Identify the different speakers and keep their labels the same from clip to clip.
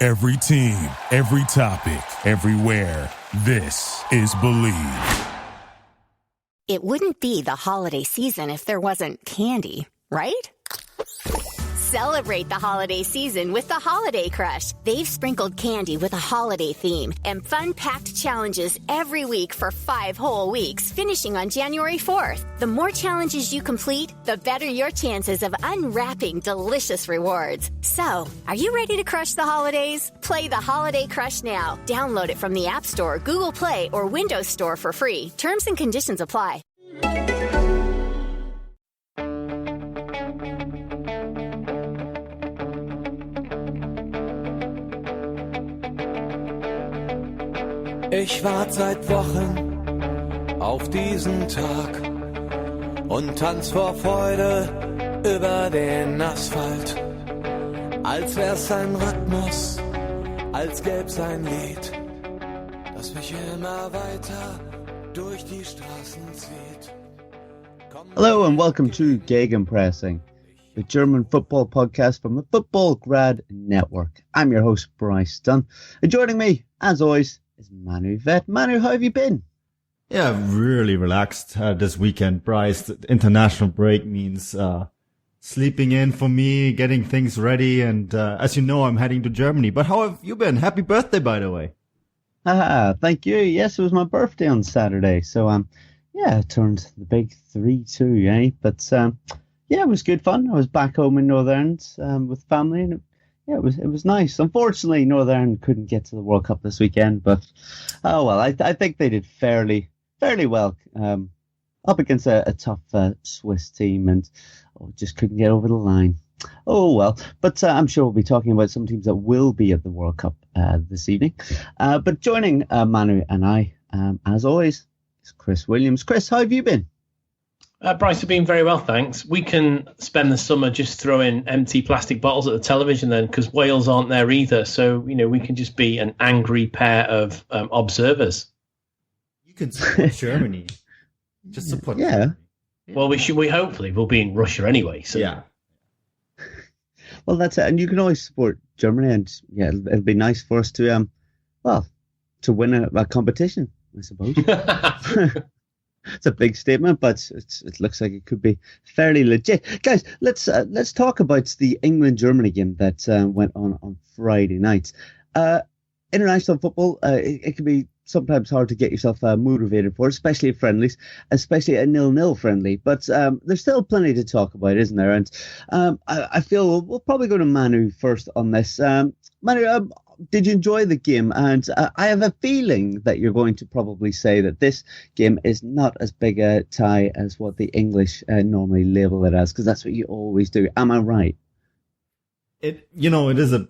Speaker 1: Every team, every topic, everywhere. This is Believe.
Speaker 2: It wouldn't be the holiday season if there wasn't candy, right? Celebrate the holiday season with the Holiday Crush. They've sprinkled candy with a holiday theme and fun-packed challenges every week for 5 whole weeks, finishing on January 4th. The more challenges you complete, the better your chances of unwrapping delicious rewards. So, are you ready to crush the holidays? Play the Holiday Crush now. Download it from the App Store, Google Play, or Windows Store for free. Terms and conditions apply.
Speaker 3: Ich warte seit Wochen auf diesen Tag und tanz vor Freude über den Asphalt. Als wär's ein Rhythmus, als gäb's ein Lied, das mich immer weiter durch die Straßen zieht.
Speaker 4: Hello and welcome to Gegenpressing, the German football podcast from the Football Grad Network. I'm your host, Bryce Dunn, and joining me, as always, is Manu Veth. Manu, how have you been?
Speaker 5: Yeah, really relaxed this weekend, Bryce. The international break means sleeping in for me, getting things ready, and as you know, I'm heading to Germany. But how have you been? Happy birthday, by the way.
Speaker 4: Thank you. Yes, it was my birthday on Saturday, so I turned the big 3-2, eh? But it was good fun. I was back home in Northern Ireland with family, and it was nice. Unfortunately, Northern Ireland couldn't get to the World Cup this weekend, but I think they did fairly well up against a tough Swiss team, and just couldn't get over the line. Oh well, but I'm sure we'll be talking about some teams that will be at the World Cup this evening. But joining Manu and I, as always, is Chris Williams. Chris, how have you been?
Speaker 6: Bryce, have been very well, thanks. We can spend the summer just throwing empty plastic bottles at the television then, because Wales aren't there either. So, we can just be an angry pair of observers.
Speaker 5: You can support Germany. Just support
Speaker 6: Germany. Well, we hopefully will be in Russia anyway. So.
Speaker 5: Yeah.
Speaker 4: Well, that's it. And you can always support Germany, and it'll be nice for us to win a competition, I suppose. It's a big statement, but it looks like it could be fairly legit. Guys, let's talk about the England-Germany game that went on Friday night. International football, it can be sometimes hard to get yourself motivated for, especially at friendlies, especially a 0-0 friendly. But there's still plenty to talk about, isn't there? And I feel we'll probably go to Manu first on this. Manu, did you enjoy the game? And I have a feeling that you're going to probably say that this game is not as big a tie as what the English normally label it as, because that's what you always do. Am I right?
Speaker 5: It is an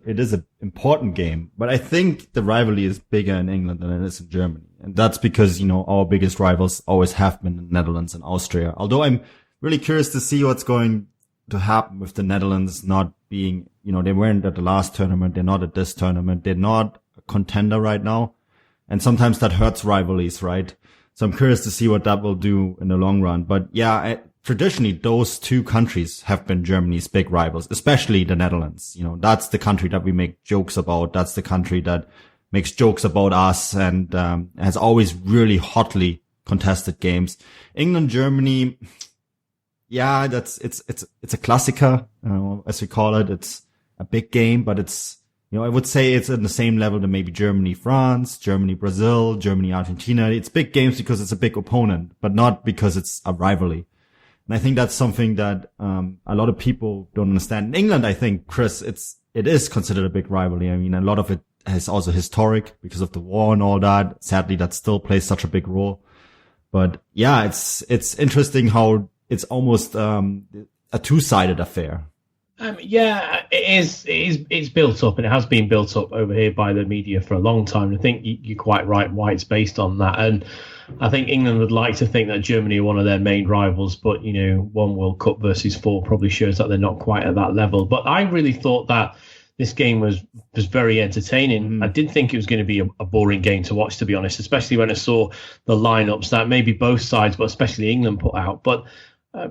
Speaker 5: important game, but I think the rivalry is bigger in England than it is in Germany. And that's because, our biggest rivals always have been the Netherlands and Austria. Although I'm really curious to see what's going to happen with the Netherlands not being, they weren't at the last tournament. They're not at this tournament. They're not a contender right now. And sometimes that hurts rivalries, right? So I'm curious to see what that will do in the long run. But traditionally, those two countries have been Germany's big rivals, especially the Netherlands. That's the country that we make jokes about. That's the country that makes jokes about us and has always really hotly contested games. England, Germany, it's a Klassiker, as we call it. It's a big game, but it's, I would say it's on the same level to maybe Germany, France, Germany, Brazil, Germany, Argentina. It's big games because it's a big opponent, but not because it's a rivalry. And I think that's something that, a lot of people don't understand. In England, I think, Chris, it is considered a big rivalry. I mean, a lot of it is also historic because of the war and all that. Sadly, that still plays such a big role. But it's interesting how it's almost, a two-sided affair.
Speaker 6: It's built up, and it has been built up over here by the media for a long time. I think you're quite right why it's based on that. And I think England would like to think that Germany are one of their main rivals, but, one World Cup versus 4 probably shows that they're not quite at that level. But I really thought that this game was very entertaining. I did think it was going to be a boring game to watch, to be honest, especially when I saw the lineups that maybe both sides, but especially England, put out. But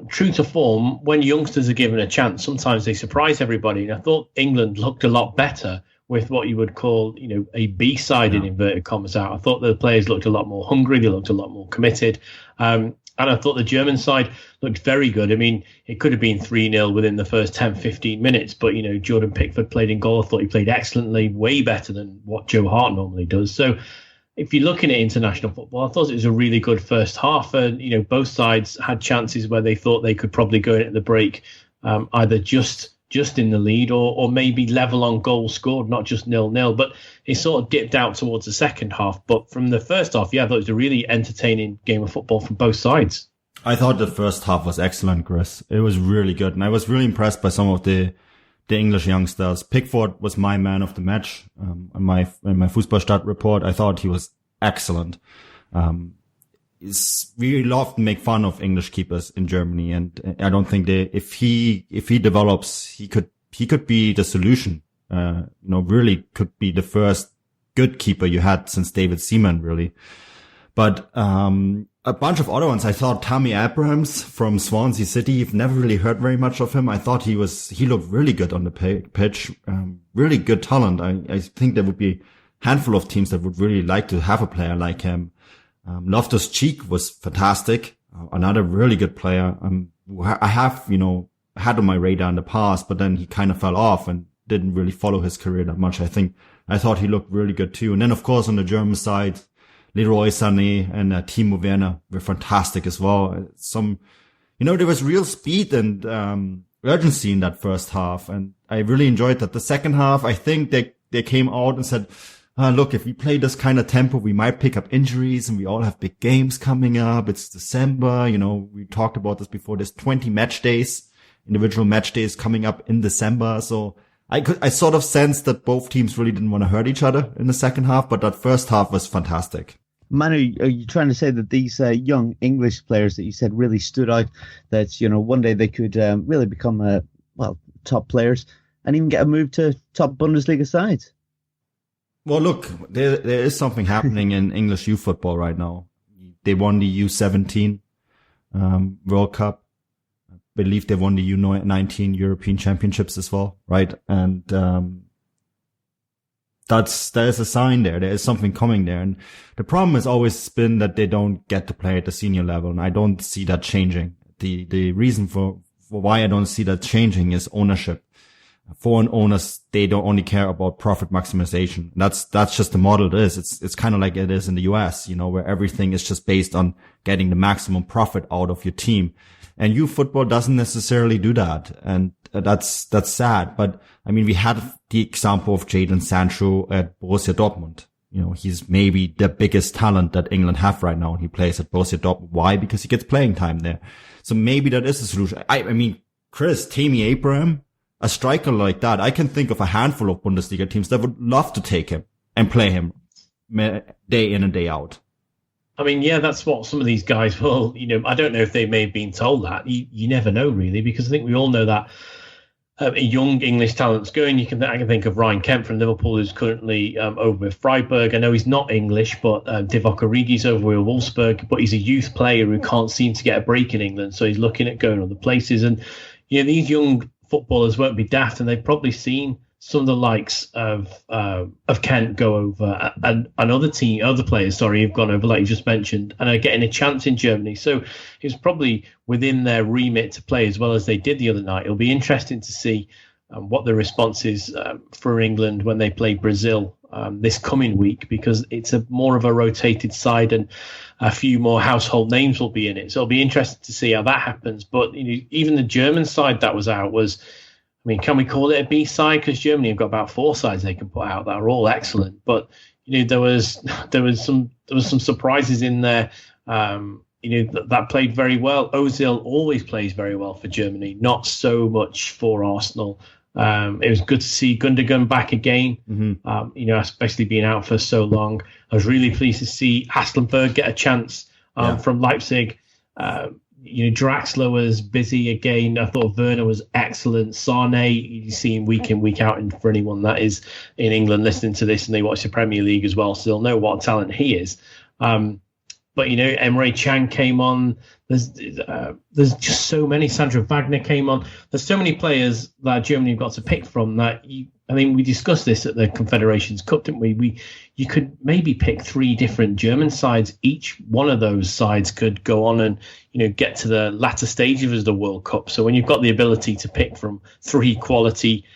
Speaker 6: true to form, when youngsters are given a chance, sometimes they surprise everybody. And I thought England looked a lot better with what you would call, a B-side in inverted commas out. I thought the players looked a lot more hungry. They looked a lot more committed. And I thought the German side looked very good. I mean, it could have been 3-0 within the first 10, 15 minutes, but, Jordan Pickford played in goal. I thought he played excellently, way better than what Joe Hart normally does. So if you're looking at international football, I thought it was a really good first half. And, both sides had chances where they thought they could probably go in at the break, either just in the lead or maybe level on goals scored, not just 0-0. But it sort of dipped out towards the second half. But from the first half, I thought it was a really entertaining game of football from both sides.
Speaker 5: I thought the first half was excellent, Chris. It was really good. And I was really impressed by some of the English youngsters. Pickford was my man of the match in my Fußballstadt report. I thought he was excellent. We love to make fun of English keepers in Germany, and I don't think if he develops, he could be the solution. Really could be the first good keeper you had since David Seaman, really. But a bunch of other ones. I thought Tammy Abrahams from Swansea City. You've never really heard very much of him. I thought he looked really good on the pitch. Really good talent. I think there would be a handful of teams that would really like to have a player like him. Loftus-Cheek was fantastic. Another really good player. I have, had on my radar in the past, but then he kind of fell off and didn't really follow his career that much. I thought he looked really good too. And then of course on the German side, Leroy Sané and Timo Werner were fantastic as well. There was real speed and, urgency in that first half. And I really enjoyed that. The second half, I think they came out and said, look, if we play this kind of tempo, we might pick up injuries and we all have big games coming up. It's December. We talked about this before. There's 20 individual match days coming up in December. So I sort of sensed that both teams really didn't want to hurt each other in the second half, but that first half was fantastic.
Speaker 4: Manu, are you trying to say that these young English players that you said really stood out, that, one day they could really become, top players and even get a move to top Bundesliga sides?
Speaker 5: Well, look, there is something happening in English youth football right now. They won the U17 World Cup. I believe they won the U19 European Championships as well, right? And there's a sign there. There is something coming there. And the problem has always been that they don't get to play at the senior level, and I don't see that changing. The reason for why I don't see that changing is ownership. Foreign owners, they don't only care about profit maximization. That's just the model it is. It's kind of like it is in the US, where everything is just based on getting the maximum profit out of your team. And youth football doesn't necessarily do that. And that's sad. But I mean, we had the example of Jadon Sancho at Borussia Dortmund. He's maybe the biggest talent that England have right now. And he plays at Borussia Dortmund. Why? Because he gets playing time there. So maybe that is a solution. I mean, Chris, Tammy Abraham, a striker like that, I can think of a handful of Bundesliga teams that would love to take him and play him day in and day out.
Speaker 6: I mean, yeah, that's what some of these guys will, I don't know if they may have been told that. You never know, really, because I think we all know that young English talent's going. I can think of Ryan Kemp from Liverpool, who's currently over with Freiburg. I know he's not English, but Divock Origi's over with Wolfsburg, but he's a youth player who can't seem to get a break in England, so he's looking at going other places. And, these young footballers won't be daft, and they've probably seen some of the likes of Kent go over, and other players, have gone over, like you just mentioned, and are getting a chance in Germany. So it was probably within their remit to play as well as they did the other night. It'll be interesting to see what the response is for England when they play Brazil this coming week, because it's more of a rotated side and a few more household names will be in it. So it'll be interesting to see how that happens. But even the German side that was out was, can we call it a B side? Because Germany have got about 4 sides they can put out that are all excellent. But there was some surprises in there. That played very well. Ozil always plays very well for Germany, not so much for Arsenal. It was good to see Gundogan back again, especially being out for so long. I was really pleased to see Aslenberg get a chance from Leipzig. Draxler was busy again. I thought Werner was excellent. Sané, you see him week in, week out. And for anyone that is in England listening to this and they watch the Premier League as well, so they'll know what talent he is. But, Emre Can came on. There's just so many. Sandro Wagner came on. There's so many players that Germany have got to pick from that. We discussed this at the Confederations Cup, didn't we? You could maybe pick 3 different German sides. Each one of those sides could go on and, get to the latter stages of the World Cup. So when you've got the ability to pick from 3 quality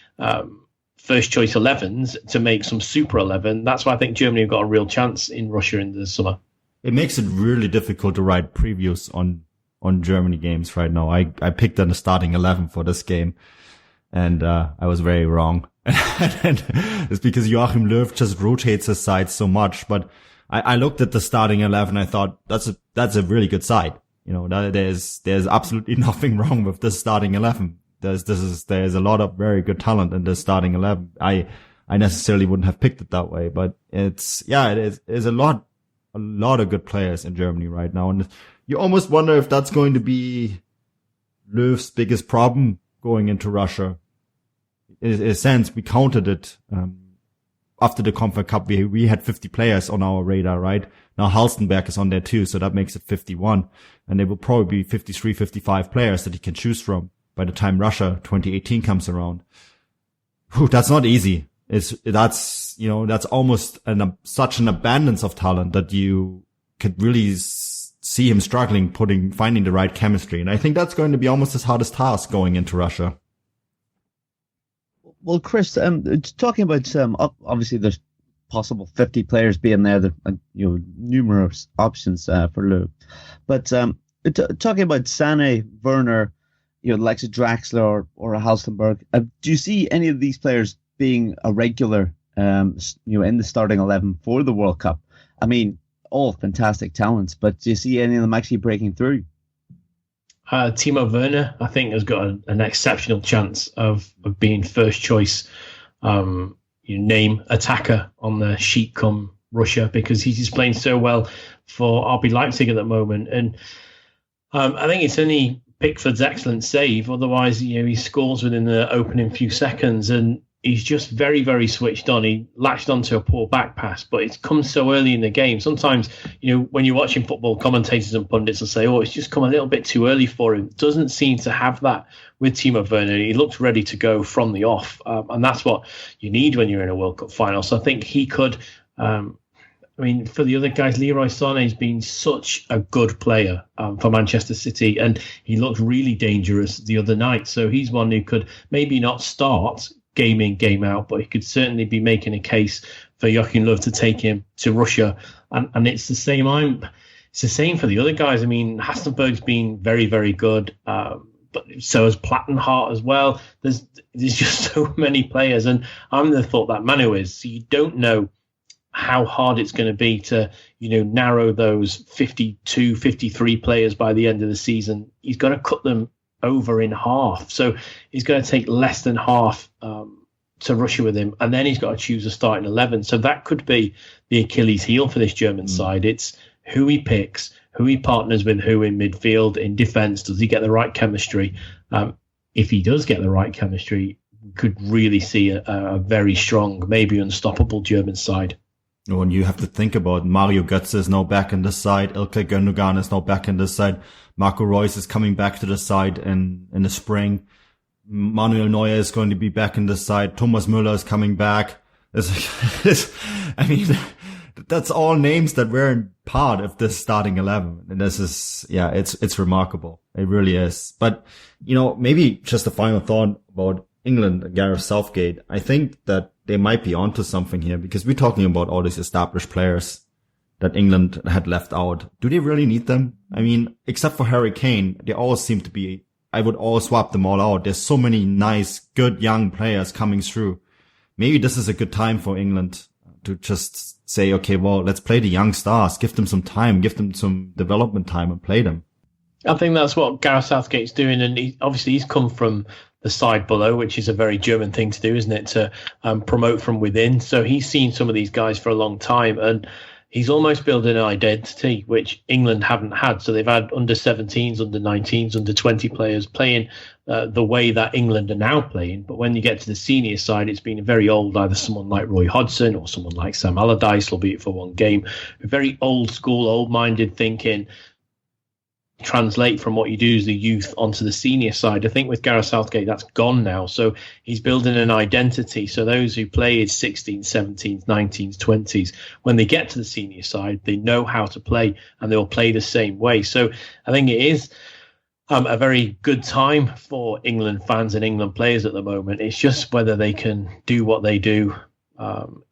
Speaker 6: first choice 11s to make some Super 11, that's why I think Germany have got a real chance in Russia in the summer.
Speaker 5: It makes it really difficult to write previews on Germany games right now. I picked on the starting 11 for this game, and I was very wrong. And it's because Joachim Löw just rotates his side so much. But I looked at the starting 11. I thought that's a really good side. There's absolutely nothing wrong with this starting 11. There's a lot of very good talent in this starting 11. I necessarily wouldn't have picked it that way, but it is a lot of good players in Germany right now. And you almost wonder if that's going to be Löw's biggest problem going into Russia. In a sense, we counted it, after the Confed Cup. We had 50 players on our radar, right? Now Halstenberg is on there too, so that makes it 51. And there will probably be 53, 55 players that he can choose from by the time Russia 2018 comes around. Whew, that's not easy. That's almost such an abundance of talent that you could really see him struggling finding the right chemistry. And I think that's going to be almost his hardest task going into Russia.
Speaker 4: Well, Chris, talking about obviously there's possible 50 players being there, numerous options for Löw. But talking about Sané, Werner, like a Draxler or a Halstenberg, do you see any of these players being a regular, in the starting 11 for the World Cup? I mean, all fantastic talents, but do you see any of them actually breaking through?
Speaker 6: Timo Werner, I think, has got an exceptional chance of being first choice name attacker on the sheet come Russia, because he's just playing so well for RB Leipzig at the moment. And I think it's only Pickford's excellent save. Otherwise, he scores within the opening few seconds, and he's just very, very switched on. He latched onto a poor back pass, but it's come so early in the game. Sometimes, when you're watching football, commentators and pundits will say, it's just come a little bit too early for him. Doesn't seem to have that with Timo Werner. He looks ready to go from the off, and that's what you need when you're in a World Cup final. So I think he could... for the other guys, Leroy Sané's been such a good player for Manchester City, and he looked really dangerous the other night. So he's one who could maybe not start game in, game out, but he could certainly be making a case for Joachim Löw to take him to Russia. And it's the same. It's the same for the other guys. I mean, Hastenberg's been very, very good, but so has Plattenhardt as well. There's just so many players, and I'm the thought that Manu is. So you don't know how hard it's going to be to, narrow those 52, 53 players by the end of the season. He's got to cut them over in half. So he's going to take less than half to Russia with him. And then he's got to choose a starting 11. So that could be the Achilles heel for this German side. It's who he picks, who he partners with, who in midfield, in defence. Does he get the right chemistry? If he does get the right chemistry, we could really see a very strong, maybe unstoppable German side.
Speaker 5: And you have to think about Mario Götze is now back in the side. Ilkay Gündogan is now back in the side. Marco Reus is coming back to the side in the spring. Manuel Neuer is going to be back in the side. Thomas Müller is coming back. That's all names that weren't part of this starting 11. And this is, it's remarkable. It really is. But, maybe just a final thought about England and Gareth Southgate. I think that they might be onto something here, because we're talking about all these established players that England had left out. Do they really need them? I mean, except for Harry Kane, they all seem to be, I would all swap them all out. There's so many nice, good young players coming through. Maybe this is a good time for England to just say, okay, well, let's play the young stars, give them some time, give them some development time and play them.
Speaker 6: I think that's what Gareth Southgate's doing. And he's come from the side below, which is a very German thing to do, isn't it? To promote from within. So he's seen some of these guys for a long time, and he's almost built an identity which England haven't had. So they've had under 17s, under 19s, under 20 players playing the way that England are now playing. But when you get to the senior side, it's been very old, either someone like Roy Hodgson or someone like Sam Allardyce, albeit for one game, very old school, old-minded thinking, translate from what you do as the youth onto the senior side. I think with Gareth Southgate, that's gone now. So he's building an identity. So those who play his 16s, 17s, 19s, 20s, when they get to the senior side, they know how to play and they'll play the same way. So I think it is a very good time for England fans and England players at the moment. It's just whether they can do what they do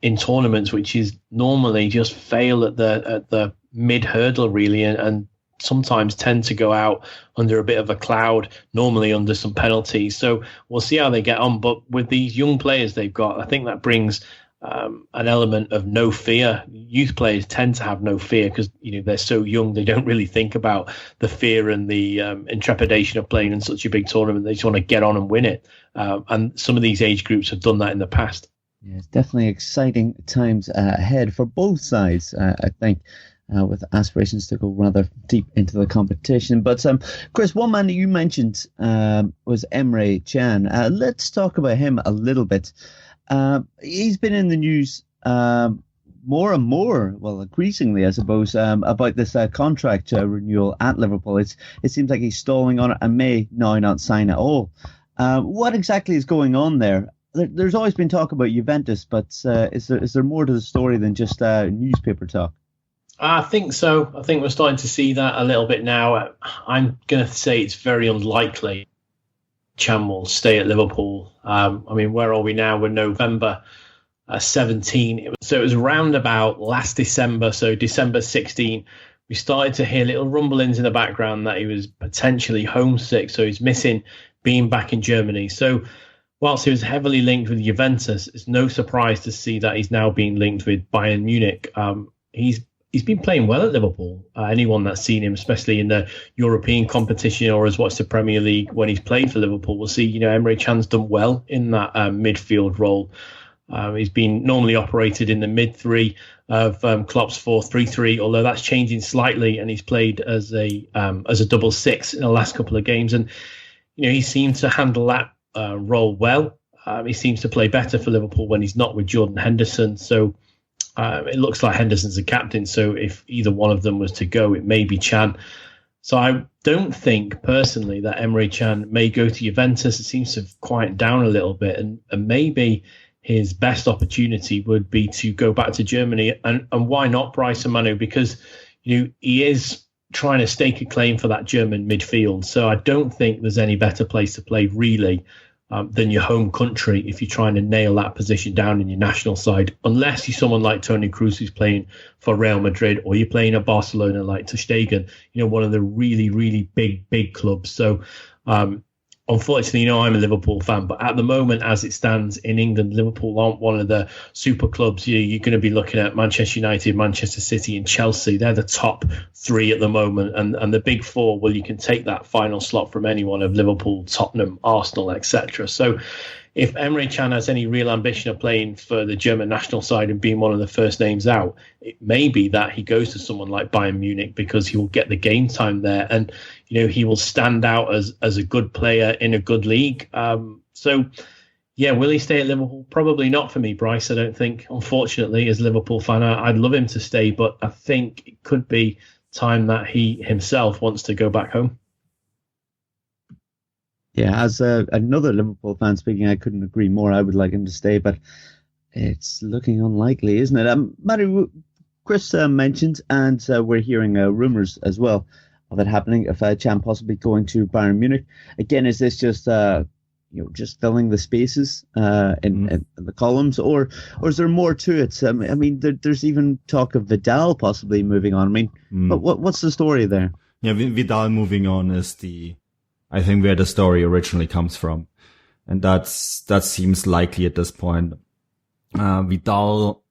Speaker 6: in tournaments, which is normally just fail at the mid hurdle, really, and sometimes tend to go out under a bit of a cloud, normally under some penalties. So we'll see how they get on. But with these young players they've got, I think that brings an element of no fear. Youth players tend to have no fear because they're so young. They don't really think about the fear and the intrepidation of playing in such a big tournament. They just want to get on and win it. And some of these age groups have done that in the past.
Speaker 4: Yeah, it's definitely exciting times ahead for both sides, I think. With aspirations to go rather deep into the competition. But Chris, one man that you mentioned was Emre Can. Let's talk about him a little bit. He's been in the news more and more, well, increasingly, I suppose, about this contract renewal at Liverpool. It seems like he's stalling on it and may now not sign at all. What exactly is going on there? There's always been talk about Juventus, but is there more to the story than just newspaper talk?
Speaker 6: I think so. I think we're starting to see that a little bit now. I'm going to say it's very unlikely Can will stay at Liverpool. Where are we now? We're November 17. So it was around about last December, so December 16, we started to hear little rumblings in the background that he was potentially homesick. So he's missing being back in Germany. So whilst he was heavily linked with Juventus, it's no surprise to see that he's now being linked with Bayern Munich. He's been playing well at Liverpool. Anyone that's seen him, especially in the European competition or has watched the Premier League when he's played for Liverpool, will see, Emre Can's done well in that midfield role. He's been normally operated in the mid three of Klopp's 4-3-3, although that's changing slightly, and he's played as a double six in the last couple of games. And, he seemed to handle that role well. He seems to play better for Liverpool when he's not with Jordan Henderson. So it looks like Henderson's the captain, so if either one of them was to go, it may be Can. So I don't think, personally, that Emre Can may go to Juventus. It seems to have quieted down a little bit, and maybe his best opportunity would be to go back to Germany. And why not Bryce and Manu? Because he is trying to stake a claim for that German midfield. So I don't think there's any better place to play, really, than your home country if you're trying to nail that position down in your national side, unless you're someone like Toni Kroos who's playing for Real Madrid, or you're playing at Barcelona like ter Stegen, one of the really, really big clubs. So unfortunately, I'm a Liverpool fan, but at the moment, as it stands in England, Liverpool aren't one of the super clubs. You're going to be looking at Manchester United, Manchester City and Chelsea. They're the top three at the moment. And the big four, well, you can take that final slot from any one of Liverpool, Tottenham, Arsenal, etc. So if Emre Can has any real ambition of playing for the German national side and being one of the first names out, it may be that he goes to someone like Bayern Munich because he will get the game time there, and he will stand out as a good player in a good league. So yeah, will he stay at Liverpool? Probably not for me, Bryce. I don't think, unfortunately, as a Liverpool fan, I'd love him to stay, but I think it could be time that he himself wants to go back home.
Speaker 4: Yeah, as another Liverpool fan speaking, I couldn't agree more. I would like him to stay, but it's looking unlikely, isn't it? Matty, Chris mentioned, and we're hearing rumours as well of it happening, of Can possibly going to Bayern Munich. Again, is this just just filling the spaces in the columns, or is there more to it? There's even talk of Vidal possibly moving on. But what's the story there?
Speaker 5: Yeah, Vidal moving on is I think where the story originally comes from. And that seems likely at this point. Vidal,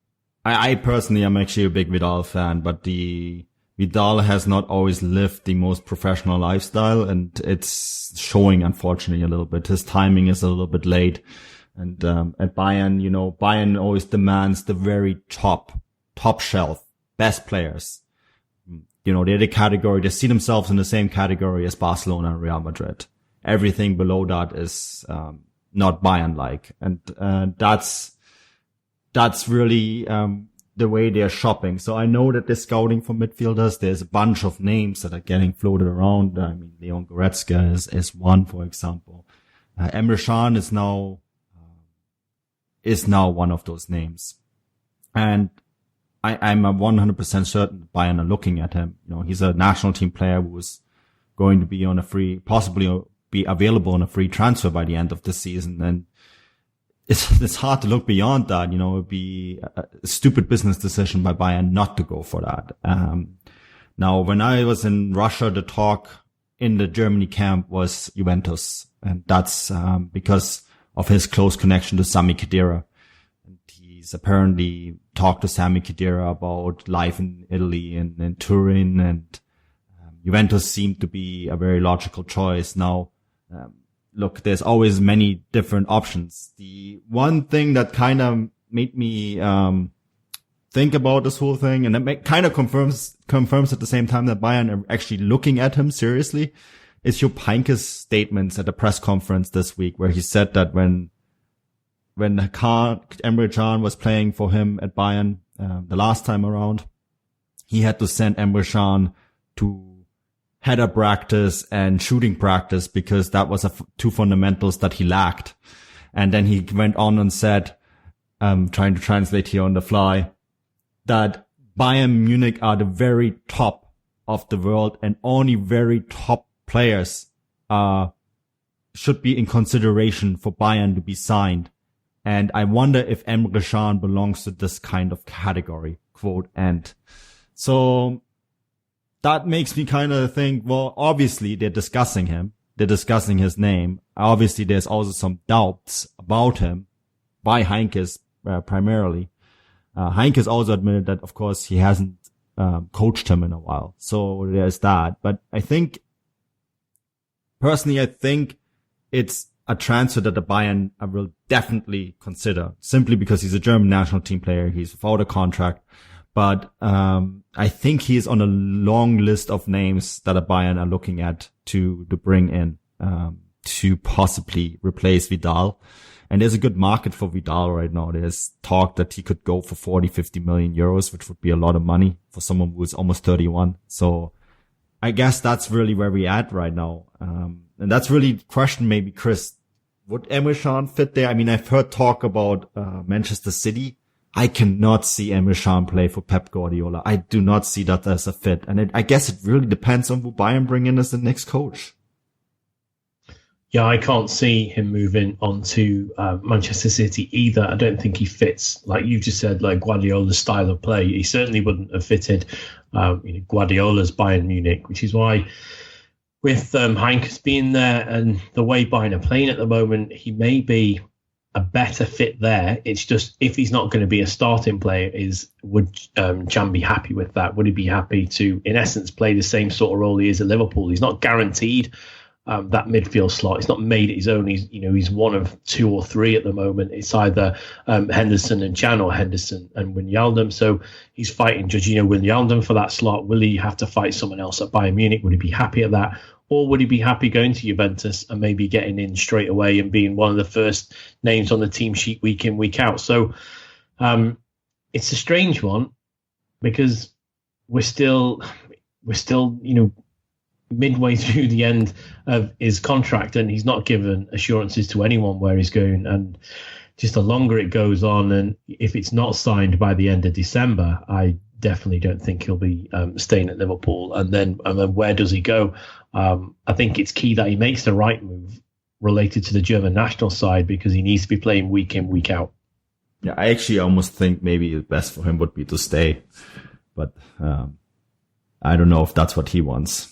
Speaker 5: I personally am actually a big Vidal fan, but Vidal has not always lived the most professional lifestyle, and it's showing, unfortunately, a little bit. His timing is a little bit late. And at Bayern, Bayern always demands the very top shelf, best players. They're the category, they see themselves in the same category as Barcelona and Real Madrid. everything below that is not Bayern-like. And that's really the way they're shopping. So I know that they're scouting for midfielders. There's a bunch of names that are getting floated around. I mean, Leon Goretzka is one, for example. Emre Can is now one of those names. And I'm 100% certain Bayern are looking at him. You know, he's a national team player who is going to be on a free, possibly be available on a free transfer by the end of the season. And it's hard to look beyond that. You know, it'd be a stupid business decision by Bayern not to go for that. Now, when I was in Russia, the talk in the Germany camp was Juventus. And that's, because of his close connection to Sami Khedira. And he's apparently talked to Sami Khedira about life in Italy and in Turin, and Juventus seemed to be a very logical choice. Now, look, there's always many different options. The one thing that kind of made me think about this whole thing, and it kind of confirms at the same time that Bayern are actually looking at him seriously, is Jupp Heynckes' statements at the press conference this week, where he said that when Emre Can was playing for him at Bayern the last time around, he had to send Emre Can to header practice and shooting practice because that was two fundamentals that he lacked. And then he went on and said, trying to translate here on the fly, that Bayern Munich are the very top of the world and only very top players should be in consideration for Bayern to be signed. And I wonder if Emre Can belongs to this kind of category, quote end. So that makes me kind of think, well, obviously they're discussing him. They're discussing his name. Obviously there's also some doubts about him by Heynckes, primarily. Heynckes also admitted that, of course, he hasn't coached him in a while. So there's that. But I think it's a transfer that the Bayern will definitely consider, simply because he's a German national team player. He's without a contract. But I think he's on a long list of names that the Bayern are looking at to bring in to possibly replace Vidal. And there's a good market for Vidal right now. There's talk that he could go for 40, 50 million euros, which would be a lot of money for someone who's almost 31. So I guess that's really where we're at right now. And that's really the question, maybe, Chris. Would Emre Can fit there? I mean, I've heard talk about Manchester City. I cannot see Emre Can play for Pep Guardiola. I do not see that as a fit. And I guess it really depends on who Bayern bring in as the next coach.
Speaker 6: Yeah, I can't see him moving on to Manchester City either. I don't think he fits, like you just said, like Guardiola's style of play. He certainly wouldn't have fitted Guardiola's Bayern Munich, which is why with Heynckes being there and the way Bayern are playing at the moment, he may be a better fit there. It's just, if he's not going to be a starting player, would Can be happy with that? Would he be happy to, in essence, play the same sort of role he is at Liverpool? He's not guaranteed that midfield slot. He's not made it his own. He's one of two or three at the moment. It's either Henderson and Can or Henderson and Wijnaldum. So he's fighting Jorginho Wijnaldum for that slot. Will he have to fight someone else at Bayern Munich? Would he be happy at that? Or would he be happy going to Juventus and maybe getting in straight away and being one of the first names on the team sheet week in, week out? So it's a strange one because we're still midway through the end of his contract, and he's not given assurances to anyone where he's going. And just the longer it goes on, and if it's not signed by the end of December, I definitely don't think he'll be staying at Liverpool. And then where does he go? I think it's key that he makes the right move related to the German national side, because he needs to be playing week in, week out.
Speaker 5: Yeah, I actually almost think maybe the best for him would be to stay, but I don't know if that's what he wants.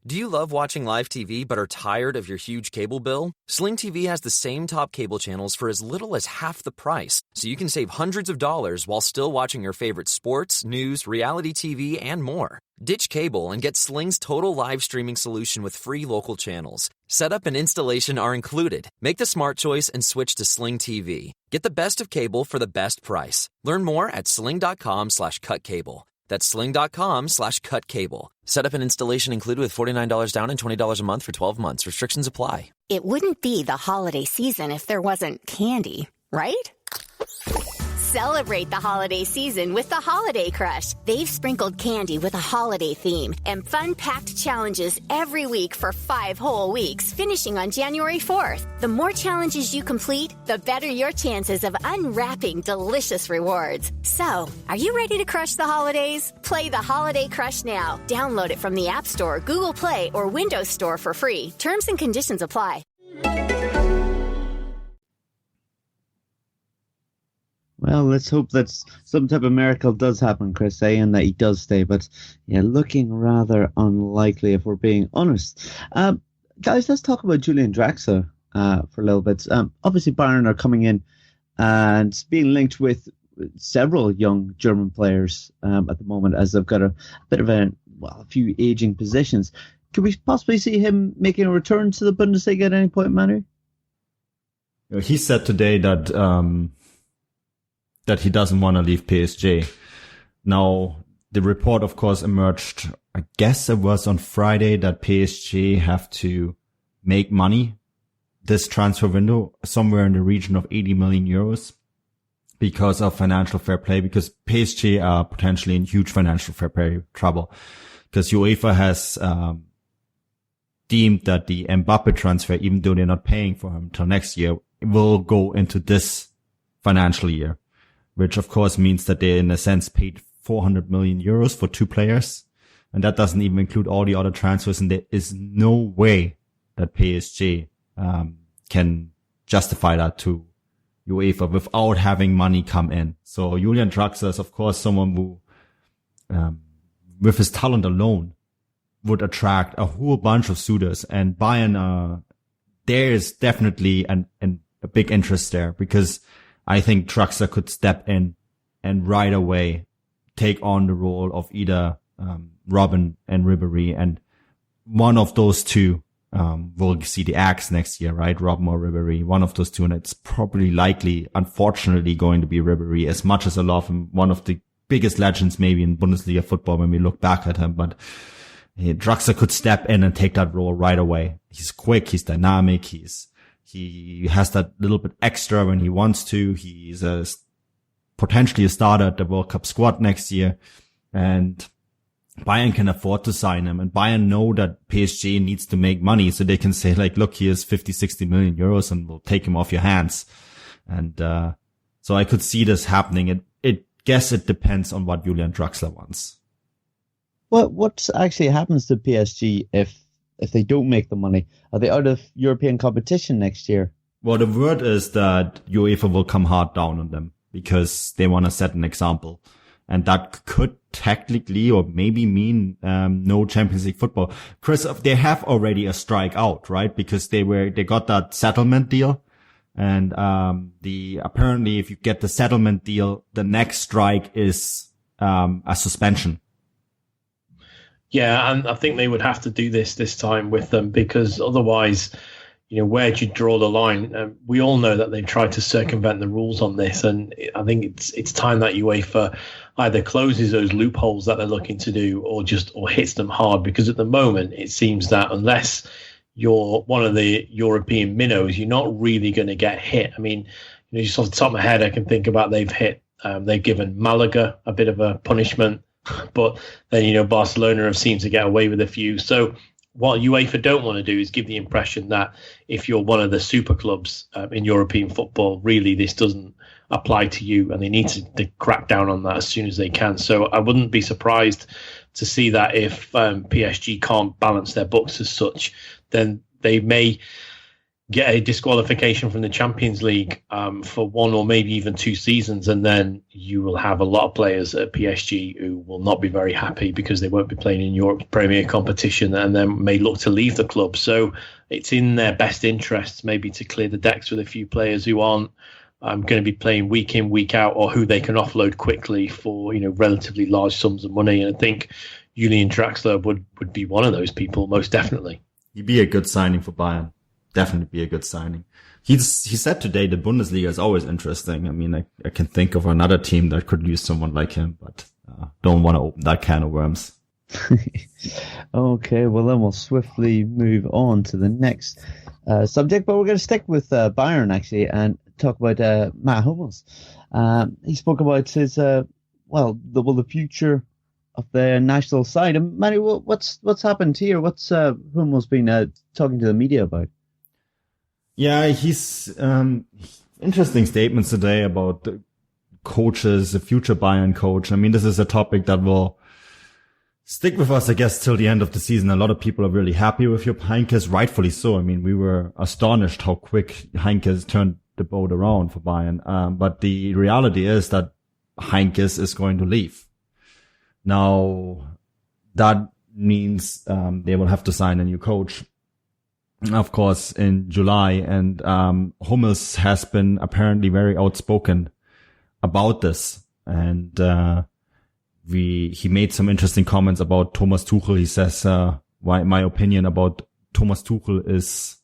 Speaker 7: Do you love watching live TV but are tired of your huge cable bill? Sling TV has the same top cable channels for as little as half the price, so you can save hundreds of dollars while still watching your favorite sports, news, reality TV, and more. Ditch cable and get Sling's total live streaming solution with free local channels. Setup and installation are included. Make the smart choice and switch to Sling TV. Get the best of cable for the best price. Learn more at sling.com/cutcable. That's sling.com/cutcable. Setup and installation included with $49 down and $20 a month for 12 months. Restrictions apply.
Speaker 2: It wouldn't be the holiday season if there wasn't candy, right? Celebrate the holiday season with the Holiday Crush. They've sprinkled candy with a holiday theme and fun-packed challenges every week for 5 whole weeks, finishing on January 4th. The more challenges you complete, the better your chances of unwrapping delicious rewards. So, are you ready to crush the holidays? Play the Holiday Crush now. Download it from the App Store, Google Play, or Windows Store for free. Terms and conditions apply.
Speaker 4: Well, let's hope that some type of miracle does happen, Chris, and that he does stay. But yeah, looking rather unlikely if we're being honest. Guys, let's talk about Julian Draxler for a little bit. Obviously, Bayern are coming in and being linked with several young German players at the moment, as they've got a bit of a few aging positions. Could we possibly see him making a return to the Bundesliga at any point, Manu?
Speaker 5: He said today that he doesn't want to leave PSG. Now, the report, of course, emerged, I guess it was on Friday, that PSG have to make money this transfer window, somewhere in the region of 80 million euros, because of financial fair play, because PSG are potentially in huge financial fair play trouble, because UEFA has deemed that the Mbappe transfer, even though they're not paying for him till next year, will go into this financial year, which of course means that they in a sense paid 400 million euros for 2 players. And that doesn't even include all the other transfers. And there is no way that PSG can justify that to UEFA without having money come in. So Julian Draxler is of course someone who, with his talent alone, would attract a whole bunch of suitors. And Bayern, there is definitely a big interest there, because I think Draxler could step in and right away take on the role of either Robben and Ribéry, and one of those two will see the axe next year, right? Robben or Ribéry, one of those two, and it's probably likely, unfortunately, going to be Ribéry, as much as I love him, one of the biggest legends maybe in Bundesliga football when we look back at him, but Draxler could step in and take that role right away. He's quick, he's dynamic, he has that little bit extra when he wants to. He's potentially a starter at the World Cup squad next year, and Bayern can afford to sign him, and Bayern know that PSG needs to make money, so they can say, like, look, here's 50, 60 million euros and we'll take him off your hands. And so I could see this happening. Guess it depends on what Julian Draxler wants.
Speaker 4: What actually happens to PSG if they don't make the money? Are they out of European competition next year?
Speaker 5: Well, the word is that UEFA will come hard down on them because they want to set an example. And that could technically or maybe mean no Champions League football. Chris, they have already a strike out, right? Because they got that settlement deal. And apparently if you get the settlement deal, the next strike is a suspension.
Speaker 6: Yeah, and I think they would have to do this time with them, because otherwise, where do you draw the line? We all know that they've tried to circumvent the rules on this, and I think it's time that UEFA either closes those loopholes that they're looking to do, or hits them hard, because at the moment it seems that unless you're one of the European minnows, you're not really going to get hit. I mean, just off the top of my head, I can think about they've given Malaga a bit of a punishment. But then, Barcelona have seemed to get away with a few. So what UEFA don't want to do is give the impression that if you're one of the super clubs in European football, really this doesn't apply to you, and they need to crack down on that as soon as they can. So I wouldn't be surprised to see that if PSG can't balance their books as such, then they may get a disqualification from the Champions League for 1 or maybe even 2 seasons, and then you will have a lot of players at PSG who will not be very happy because they won't be playing in Europe's Premier competition, and then may look to leave the club. So it's in their best interests maybe to clear the decks with a few players who aren't going to be playing week in, week out, or who they can offload quickly for relatively large sums of money. And I think Julian Draxler would be one of those people, most definitely.
Speaker 5: He'd be a good signing for Bayern. Definitely be a good signing. He said today the Bundesliga is always interesting. I mean, I can think of another team that could use someone like him, but don't want to open that can of worms.
Speaker 4: Okay, well then we'll swiftly move on to the next subject, but we're going to stick with Bayern actually and talk about Mats Hummels. He spoke about his the future of the national side. And Manny, what's happened here? What's Hummels been talking to the media about?
Speaker 5: Yeah, he's interesting statements today about the coaches, the future Bayern coach. I mean, this is a topic that will stick with us, I guess, till the end of the season. A lot of people are really happy with Jupp Heynckes, rightfully so. I mean, we were astonished how quick Heynckes turned the boat around for Bayern. But the reality is that Heynckes is going to leave. Now, that means they will have to sign a new coach, of course, in July. And Hummels has been apparently very outspoken about this. And he made some interesting comments about Thomas Tuchel. He says, my opinion about Thomas Tuchel is,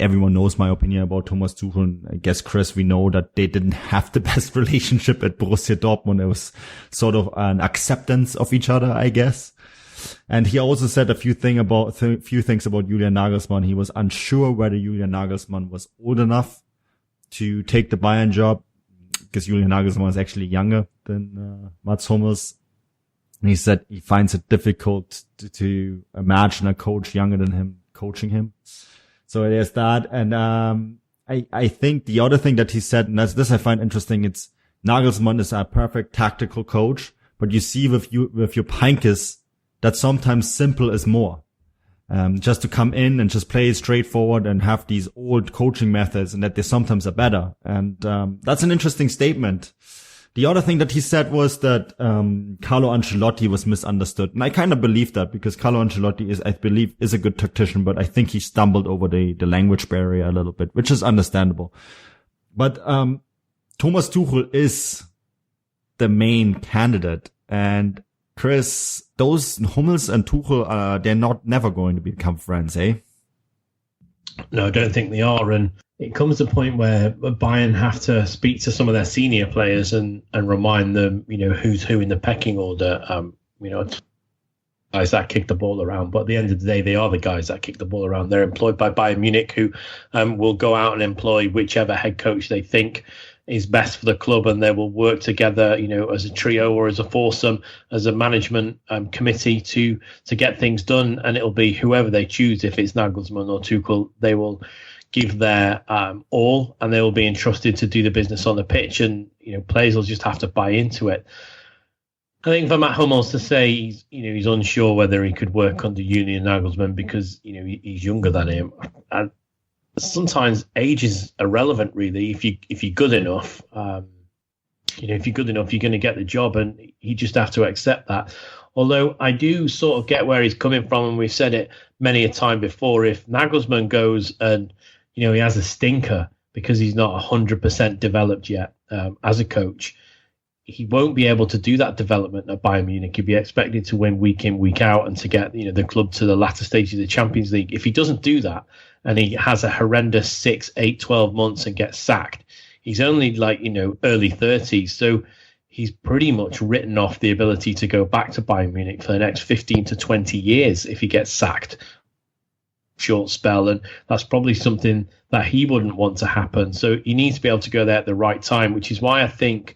Speaker 5: everyone knows my opinion about Thomas Tuchel. And I guess, Chris, we know that they didn't have the best relationship at Borussia Dortmund. It was sort of an acceptance of each other, I guess. And he also said a few things about Julian Nagelsmann. He was unsure whether Julian Nagelsmann was old enough to take the Bayern job, because Julian Nagelsmann is actually younger than Mats Hummels. And he said he finds it difficult to imagine a coach younger than him coaching him. So there's that. And I think the other thing that he said, and this I find interesting, it's Nagelsmann is a perfect tactical coach, but you see with Jupp Heynckes that sometimes simple is more. Just to come in and just play straightforward and have these old coaching methods, and that they sometimes are better. And that's an interesting statement. The other thing that he said was that Carlo Ancelotti was misunderstood. And I kind of believe that, because Carlo Ancelotti is a good tactician, but I think he stumbled over the language barrier a little bit, which is understandable. But Thomas Tuchel is the main candidate. And Chris, those Hummels and Tuchel, they're never going to become friends, eh?
Speaker 6: No, I don't think they are. And it comes to a point where Bayern have to speak to some of their senior players and remind them, who's who in the pecking order. Guys that kick the ball around. But at the end of the day, they are the guys that kick the ball around. They're employed by Bayern Munich, who will go out and employ whichever head coach they think is best for the club, and they will work together, as a trio or as a foursome, as a management committee to get things done. And it'll be whoever they choose. If it's Nagelsmann or Tuchel, they will give their all, and they will be entrusted to do the business on the pitch. And players will just have to buy into it. I think for Mats Hummels to say he's unsure whether he could work under Julian Nagelsmann because he's younger than him. And sometimes age is irrelevant, really. If you're good enough, if you're good enough, you're going to get the job, and you just have to accept that. Although I do sort of get where he's coming from, and we've said it many a time before. If Nagelsmann goes and he has a stinker because he's not 100% developed yet as a coach, he won't be able to do that development at Bayern Munich. He'll be expected to win week in, week out, and to get the club to the latter stages of the Champions League. If he doesn't do that, and he has a horrendous 6, 8, 12 months and gets sacked, he's only early 30s. So he's pretty much written off the ability to go back to Bayern Munich for the next 15 to 20 years if he gets sacked. Short spell, and that's probably something that he wouldn't want to happen. So he needs to be able to go there at the right time, which is why I think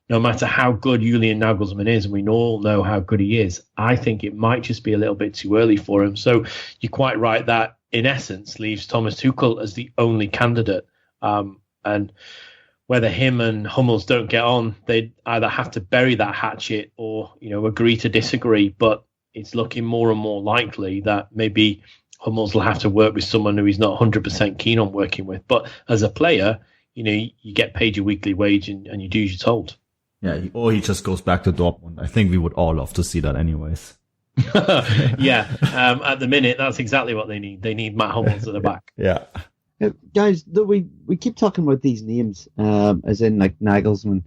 Speaker 6: no matter how good Julian Nagelsmann is, and we all know how good he is, I think it might just be a little bit too early for him. So you're quite right that, in essence, leaves Thomas Tuchel as the only candidate. And whether him and Hummels don't get on, they'd either have to bury that hatchet or, agree to disagree. But it's looking more and more likely that maybe Hummels will have to work with someone who he's not 100% keen on working with. But as a player, you get paid your weekly wage and you do as you're told.
Speaker 5: Yeah, or he just goes back to Dortmund. I think we would all love to see that anyways.
Speaker 6: Yeah, at the minute, that's exactly what they need. They need Mats Hummels at the back.
Speaker 5: Yeah.
Speaker 4: Guys, we keep talking about these names, as in like Nagelsmann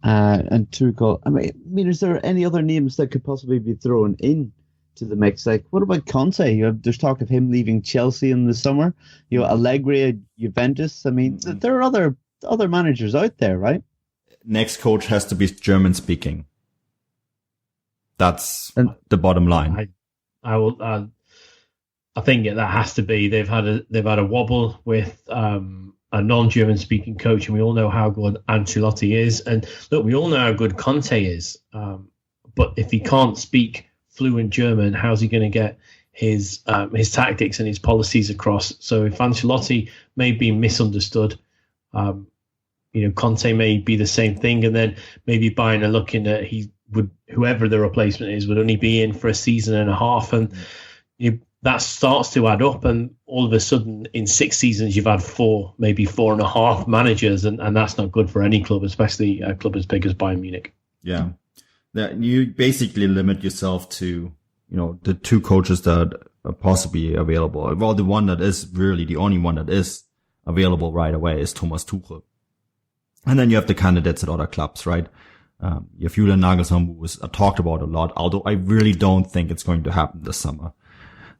Speaker 4: and Tuchel. I mean, is there any other names that could possibly be thrown in to the mix? Like, what about Conte? There's talk of him leaving Chelsea in the summer. Allegri at Juventus. I mean, there are other managers out there, right?
Speaker 5: Next coach has to be German speaking. That's the bottom line.
Speaker 6: I think that has to be. They've had a wobble with a non-German speaking coach, and we all know how good Ancelotti is. And look, we all know how good Conte is. But if he can't speak fluent German, how's he going to get his tactics and his policies across? So if Ancelotti may be misunderstood, Conte may be the same thing, and then maybe Bayern are looking at whoever the replacement is would only be in for a season and a half, and that starts to add up, and all of a sudden in 6 seasons you've had 4, maybe 4.5 managers, and that's not good for any club, especially a club as big as Bayern Munich.
Speaker 5: Yeah, you basically limit yourself to the 2 coaches that are possibly available. Well, the one that is really the only one that is available right away is Thomas Tuchel. And then you have the candidates at other clubs, right? You have Julian Nagelsmann, who was talked about a lot, although I really don't think it's going to happen this summer.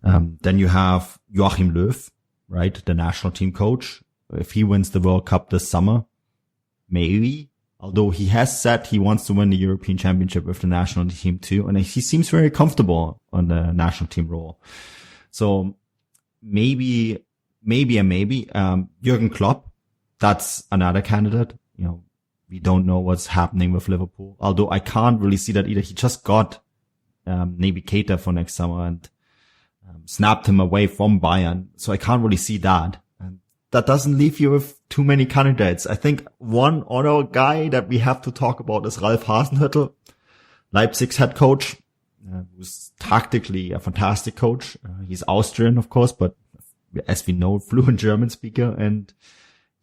Speaker 5: Then you have Joachim Löw, right? The national team coach. If he wins the World Cup this summer, maybe. Although he has said he wants to win the European Championship with the national team too. And he seems very comfortable on the national team role. So maybe. Jurgen Klopp, that's another candidate. We don't know what's happening with Liverpool. Although I can't really see that either. He just got Naby Keita for next summer and snapped him away from Bayern. So I can't really see that. And that doesn't leave you with too many candidates. I think one other guy that we have to talk about is Ralf Hasenhüttl, Leipzig's head coach, who's tactically a fantastic coach. He's Austrian, of course, but as we know, fluent German speaker. And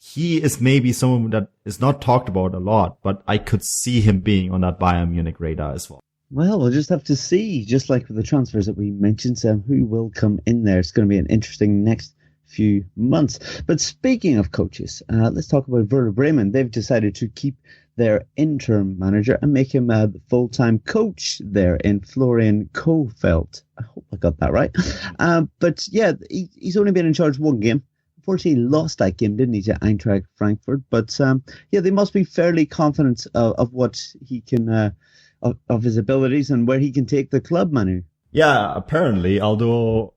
Speaker 5: he is maybe someone that is not talked about a lot, but I could see him being on that Bayern Munich radar as well.
Speaker 4: Well, we'll just have to see, just like with the transfers that we mentioned, who will come in there. It's going to be an interesting next few months. But speaking of coaches, let's talk about Werder Bremen. They've decided to keep their interim manager and make him a full-time coach there in Florian Kohfeldt. I hope I got that right. But yeah, he's only been in charge 1 game. Unfortunately, lost that game, didn't he, to Eintracht Frankfurt? But yeah, they must be fairly confident of what he can, of his abilities and where he can take the club, Manu.
Speaker 5: Yeah, apparently, although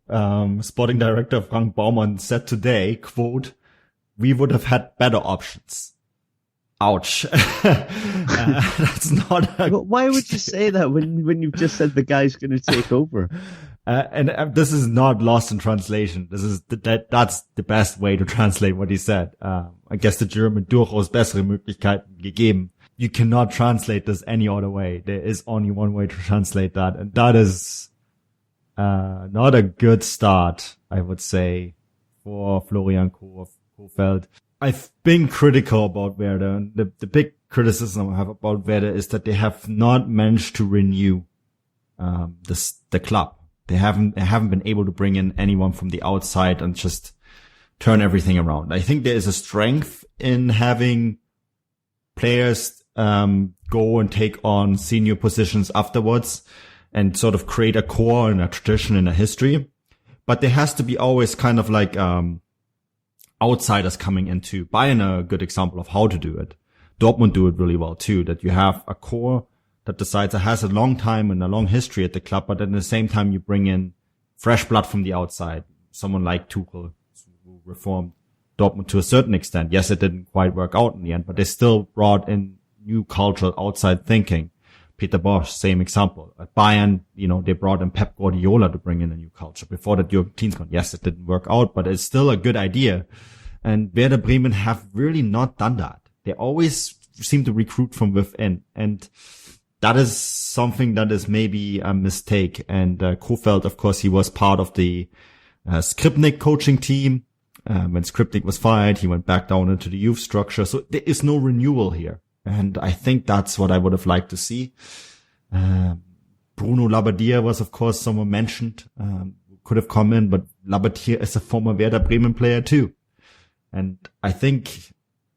Speaker 5: sporting director Frank Baumann said today, quote, "We would have had better options." Ouch. That's not
Speaker 4: But why would you say that when you've just said the guy's going to take over?
Speaker 5: And this is not lost in translation. That's the best way to translate what he said. I guess the German durchaus bessere Möglichkeiten gegeben. You cannot translate this any other way. There is only one way to translate that. And that is, not a good start, I would say, for Florian Kohfeldt. I've been critical about Werder. And the big criticism I have about Werder is that they have not managed to renew, the club. They haven't been able to bring in anyone from the outside and just turn everything around. I think there is a strength in having players go and take on senior positions afterwards and sort of create a core and a tradition and a history. But there has to be always kind of like outsiders coming into. Bayern are a good example of how to do it. Dortmund do it really well too, that you have a core that decides it has a long time and a long history at the club, but at the same time you bring in fresh blood from the outside. Someone like Tuchel, who reformed Dortmund to a certain extent. Yes, it didn't quite work out in the end, but they still brought in new cultural outside thinking. Peter Bosz, same example. At Bayern, they brought in Pep Guardiola to bring in a new culture. Before that, Jürgen Klinsmann, yes, it didn't work out, but it's still a good idea. And Werder Bremen have really not done that. They always seem to recruit from within. And that is something that is maybe a mistake. And Kohfeldt, of course, he was part of the Skripnik coaching team. When Skripnik was fired, he went back down into the youth structure. So there is no renewal here. And I think that's what I would have liked to see. Bruno Labbadia was, of course, someone mentioned, could have come in, but Labbadia is a former Werder Bremen player too. And I think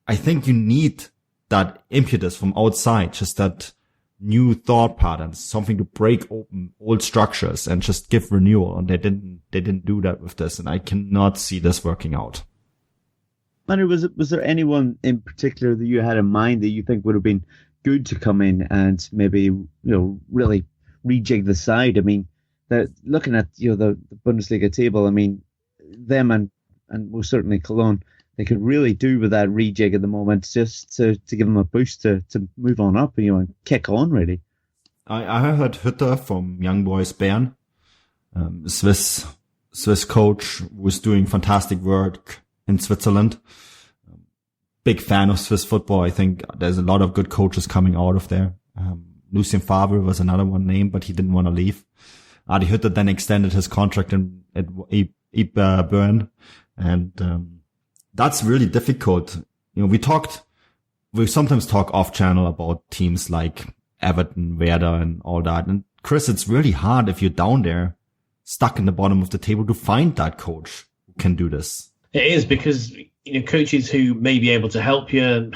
Speaker 5: you need that impetus from outside, just that new thought patterns, something to break open old structures and just give renewal. And they didn't do that with this. And I cannot see this working out.
Speaker 4: Manu, was there anyone in particular that you had in mind that you think would have been good to come in and maybe, really rejig the side. I mean, looking at the Bundesliga table, I mean, them and most certainly Cologne, they could really do with that rejig at the moment, just to give them a boost to move on up, and kick on really.
Speaker 5: I heard Hütter from Young Boys Bayern, Swiss coach, was doing fantastic work in Switzerland. Big fan of Swiss football. I think there's a lot of good coaches coming out of there. Lucien Favre was another one named, but he didn't want to leave. Adi Hütter then extended his contract at Bern, and that's really difficult. We sometimes talk off channel about teams like Everton, Werder, and all that. And Chris, it's really hard if you're down there, stuck in the bottom of the table, to find that coach who can do this. It
Speaker 6: is, because coaches who may be able to help you,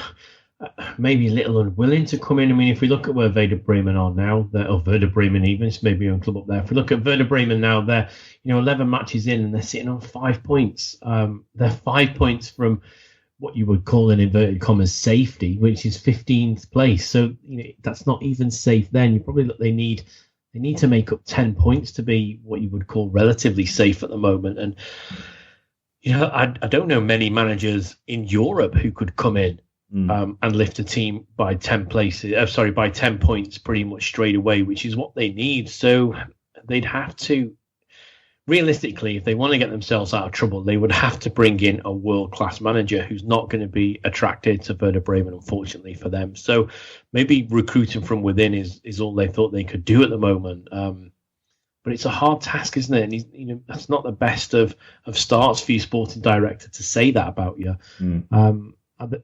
Speaker 6: maybe a little unwilling to come in. I mean, if we look at where Werder Bremen are now, or Werder Bremen even, it's maybe a club up there. If we look at Werder Bremen now, they're 11 matches in and they're sitting on 5 points. They're 5 points from what you would call in inverted commas safety, which is 15th place. So that's not even safe. Then you probably look. They need to make up 10 points to be what you would call relatively safe at the moment. And I don't know many managers in Europe who could come in and lift a team by 10 points pretty much straight away, which is what they need. So they'd have to, realistically, if they want to get themselves out of trouble, they would have to bring in a world-class manager who's not going to be attracted to Werder Bremen, unfortunately for them. So maybe recruiting from within is all they thought they could do at the moment. But it's a hard task, isn't it? And that's not the best of starts for your sporting director to say that about you.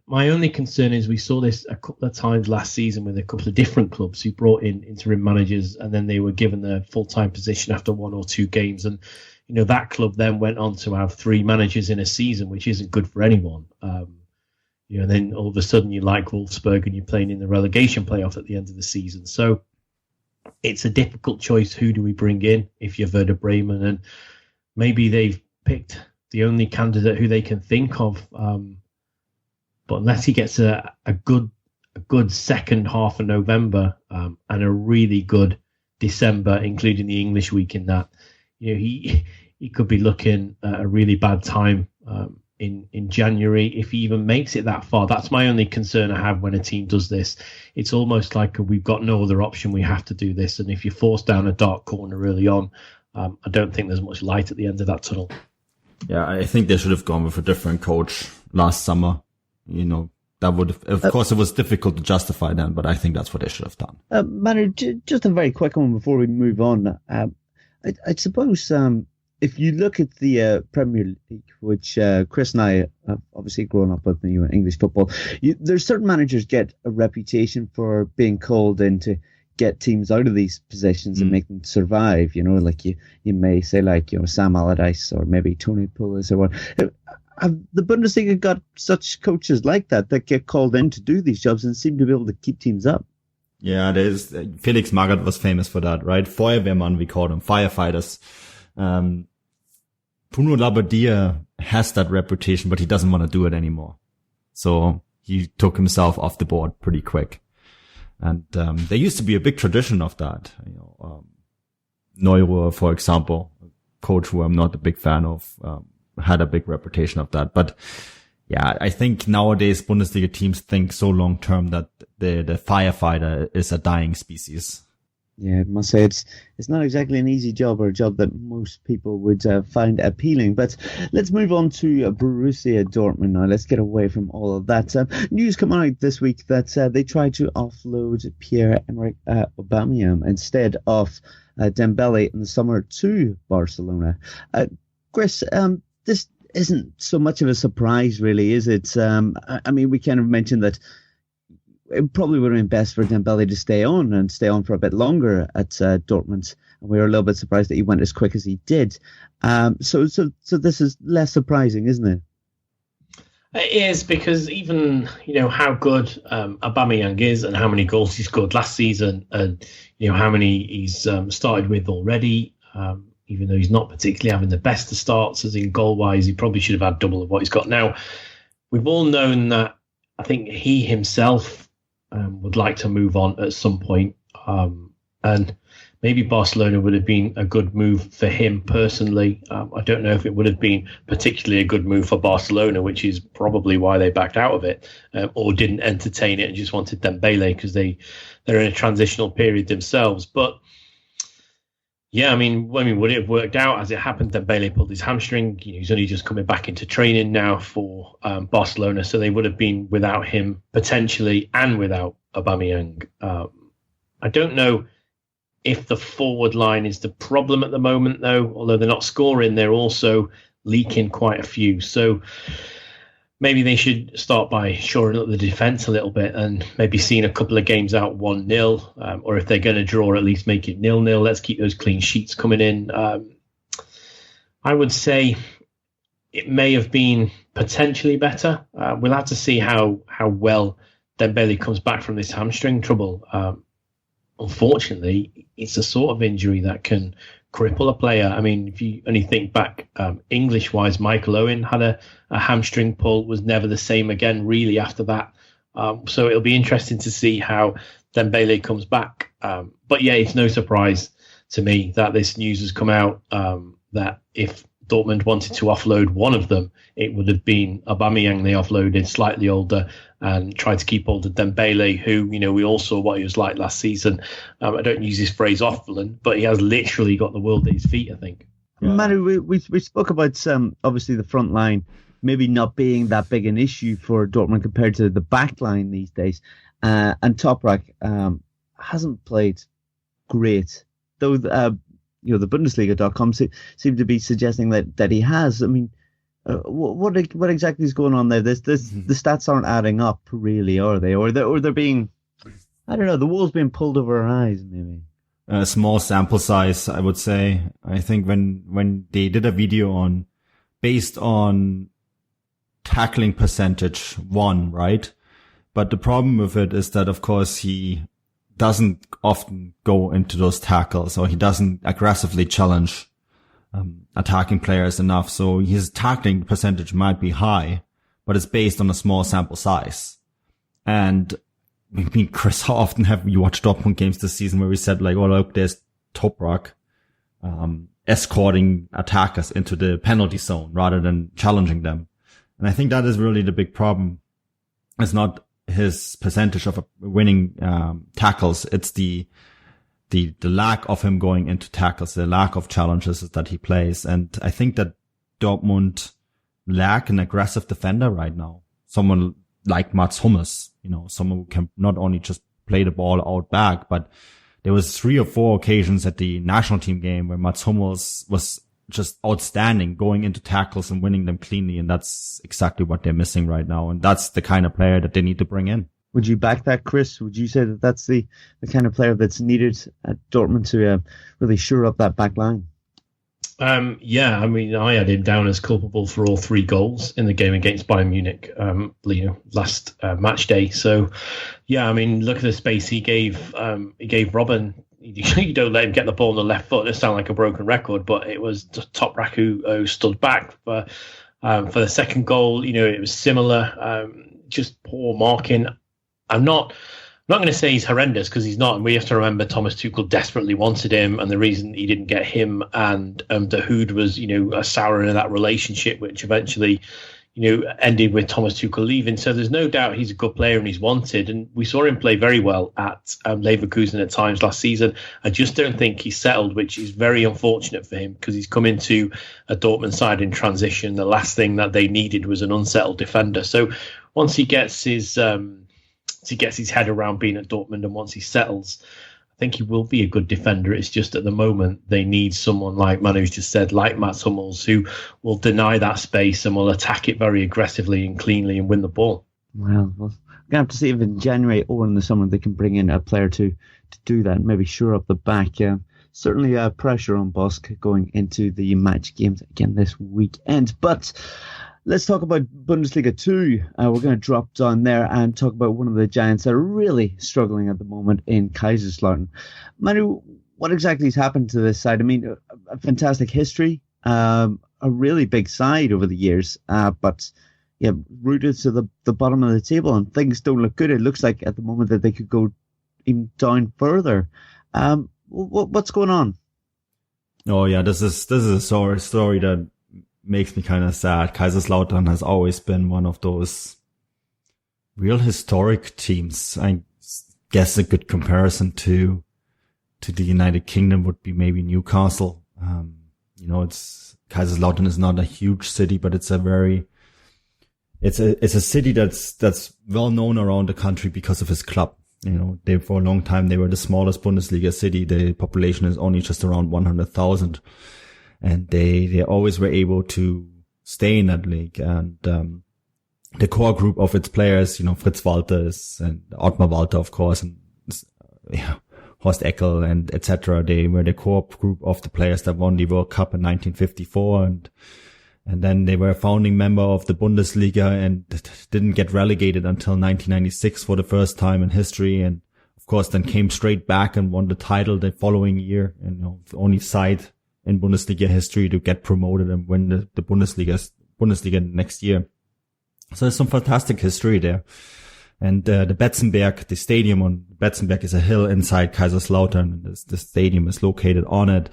Speaker 6: My only concern is we saw this a couple of times last season with a couple of different clubs who brought in interim managers and then they were given the full-time position after 1 or 2 games. And, that club then went on to have 3 managers in a season, which isn't good for anyone. And then all of a sudden you like Wolfsburg and you're playing in the relegation playoff at the end of the season. So it's a difficult choice. Who do we bring in if you're Werder Bremen? And maybe they've picked the only candidate who they can think of. But unless he gets a good second half of November and a really good December, including the English week in that, he could be looking at a really bad time in January if he even makes it that far. That's my only concern I have when a team does this. It's almost like we've got no other option. We have to do this. And if you're forced down a dark corner early on, I don't think there's much light at the end of that tunnel.
Speaker 5: Yeah, I think they should have gone with a different coach last summer. That would have, of course, it was difficult to justify then, but I think that's what they should have done.
Speaker 4: Manu, just a very quick one before we move on. I suppose if you look at the Premier League, which Chris and I have obviously grown up with in English football, there's certain managers get a reputation for being called in to get teams out of these positions and make them survive. Like you may say Sam Allardyce or maybe Tony Pulis or what. Have the Bundesliga got such coaches like that get called in to do these jobs and seem to be able to keep teams up?
Speaker 5: Yeah, there's Felix Magath was famous for that, right? Feuerwehrmann, we call them, firefighters. Bruno Labbadia has that reputation, but he doesn't want to do it anymore. So he took himself off the board pretty quick. And there used to be a big tradition of that. Neuruhr, for example, a coach who I'm not a big fan of, had a big reputation of that. But yeah, I think nowadays Bundesliga teams think so long term that the firefighter is a dying species.
Speaker 4: Yeah, I must say it's not exactly an easy job, or a job that most people would find appealing. But let's move on to Borussia Dortmund now. Let's get away from all of that. News coming out this week that they tried to offload Pierre-Emerick Aubameyang instead of Dembele in the summer to Barcelona. Chris, this isn't so much of a surprise, really, is it? I mean, we kind of mentioned that it probably would have been best for Dembele to stay on for a bit longer at Dortmund. And we were a little bit surprised that he went as quick as he did. So this is less surprising, isn't it?
Speaker 6: It is, because even, how good Aubameyang is and how many goals he scored last season and, how many he's started with already, even though he's not particularly having the best of starts, as in goal-wise, he probably should have had double of what he's got now. We've all known that I think he himself would like to move on at some point. And maybe Barcelona would have been a good move for him personally. I don't know if it would have been particularly a good move for Barcelona, which is probably why they backed out of it, or didn't entertain it and just wanted Dembele because they're in a transitional period themselves. But yeah, I mean, would it have worked out as it happened? Dembele pulled his hamstring. He's only just coming back into training now for Barcelona, so they would have been without him potentially and without Aubameyang. I don't know if the forward line is the problem at the moment, though. Although they're not scoring, they're also leaking quite a few. So maybe they should start by shoring up the defence a little bit and maybe seeing a couple of games out 1-0, or if they're going to draw, at least make it 0-0. Let's keep those clean sheets coming in. I would say it may have been potentially better. We'll have to see how well Dembele comes back from this hamstring trouble. Unfortunately, it's the sort of injury that can cripple a player. I mean, if you only think back English-wise, Michael Owen had a hamstring pull, was never the same again really after that. So it'll be interesting to see how Dembele comes back. But yeah, it's no surprise to me that this news has come out that if Dortmund wanted to offload one of them, it would have been Aubameyang they offloaded, slightly older, and tried to keep hold of Dembele, who, we all saw what he was like last season. I don't use this phrase often, but he has literally got the world at his feet, I think.
Speaker 4: Manu, we spoke about obviously the front line maybe not being that big an issue for Dortmund compared to the back line these days. And Toprak hasn't played great, though the Bundesliga.com seem to be suggesting that he has. I mean, what exactly is going on there? The stats aren't adding up, really, are they? Or they're being, I don't know, the wool's being pulled over our eyes, maybe.
Speaker 5: A small sample size, I would say. I think when they did a video based on tackling percentage one, right? But the problem with it is that, of course, he doesn't often go into those tackles, or he doesn't aggressively challenge attacking players enough. So his tackling percentage might be high, but it's based on a small sample size. And I mean, Chris, how often have you watched Dortmund games this season where we said, like, oh, look, there's Toprak escorting attackers into the penalty zone rather than challenging them? And I think that is really the big problem. It's not his percentage of winning tackles. It's the lack of him going into tackles, the lack of challenges that he plays. And I think that Dortmund lack an aggressive defender right now. Someone like Mats Hummels, someone who can not only just play the ball out back, but there was 3 or 4 occasions at the national team game where Mats Hummels was just outstanding, going into tackles and winning them cleanly. And that's exactly what they're missing right now. And that's the kind of player that they need to bring in.
Speaker 4: Would you back that, Chris? Would you say that that's the kind of player that's needed at Dortmund to really shore up that back line?
Speaker 6: Yeah, I mean, I had him down as culpable for all 3 goals in the game against Bayern Munich, last match day. So, yeah, I mean, look at the space he gave Robben. You don't let him get the ball on the left foot. It sounds like a broken record, but it was Toprak who stood back for the second goal. It was similar, just poor marking. I'm not going to say he's horrendous, because he's not. And we have to remember Thomas Tuchel desperately wanted him, and the reason he didn't get him and Dahoud was, a souring of that relationship, which eventually, ended with Thomas Tuchel leaving. So there's no doubt he's a good player and he's wanted. And we saw him play very well at Leverkusen at times last season. I just don't think he's settled, which is very unfortunate for him, because he's come into a Dortmund side in transition. The last thing that they needed was an unsettled defender. So once he gets his head around being at Dortmund, and once he settles, I think he will be a good defender. It's just at the moment they need someone like Manu's just said, like Mats Hummels, who will deny that space and will attack it very aggressively and cleanly and win the ball.
Speaker 4: Well, we're going to have to see if in January or in the summer they can bring in a player to do that, maybe shore up the back. Certainly pressure on Bosk going into the match games again this weekend. But let's talk about Bundesliga 2. We're going to drop down there and talk about one of the giants that are really struggling at the moment in Kaiserslautern. Manu, what exactly has happened to this side? I mean, a fantastic history, a really big side over the years, but rooted to the bottom of the table, and things don't look good. It looks like at the moment that they could go even down further. What's going on?
Speaker 5: Oh yeah, this is a story that makes me kind of sad. Kaiserslautern has always been one of those real historic teams. I guess a good comparison to the United Kingdom would be maybe Newcastle. Kaiserslautern is not a huge city, but it's a city that's well known around the country because of its club. For a long time, they were the smallest Bundesliga city. The population is only just around 100,000. And they always were able to stay in that league. And, the core group of its players, Fritz Walters and Ottmar Walter, of course, and, Horst Eckel and etc. They were the core group of the players that won the World Cup in 1954. And then they were a founding member of the Bundesliga and didn't get relegated until 1996 for the first time in history. And of course, then came straight back and won the title the following year. And the only side in Bundesliga history to get promoted and win the Bundesliga next year. So there's some fantastic history there. And the Betzenberg, the stadium on Betzenberg is a hill inside Kaiserslautern. The stadium is located on it.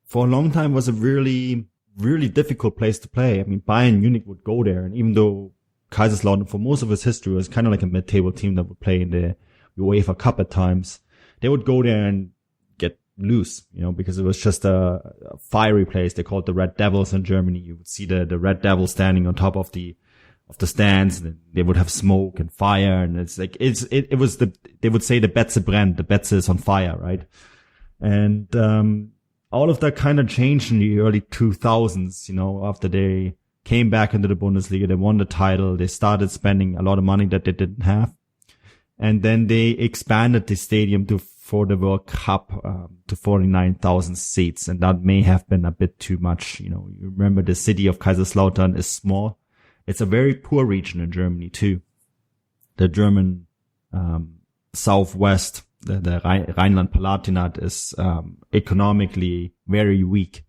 Speaker 5: For a long time was a really, really difficult place to play. I mean, Bayern Munich would go there. And even though Kaiserslautern for most of its history was kind of like a mid-table team that would play in the UEFA Cup at times, they would go there and get loose, because it was just a fiery place. They called the Red Devils in Germany. You would see the Red Devils standing on top of the stands, and they would have smoke and fire, and they would say the Betze brennt, the Betze is on fire, right? And all of that kind of changed in the early 2000s, after they came back into the Bundesliga, they won the title, they started spending a lot of money that they didn't have, and then they expanded the stadium for the World Cup to 49,000 seats, and that may have been a bit too much. You remember the city of Kaiserslautern is small. It's a very poor region in Germany too. The German southwest, the Rhineland-Palatinate is economically very weak,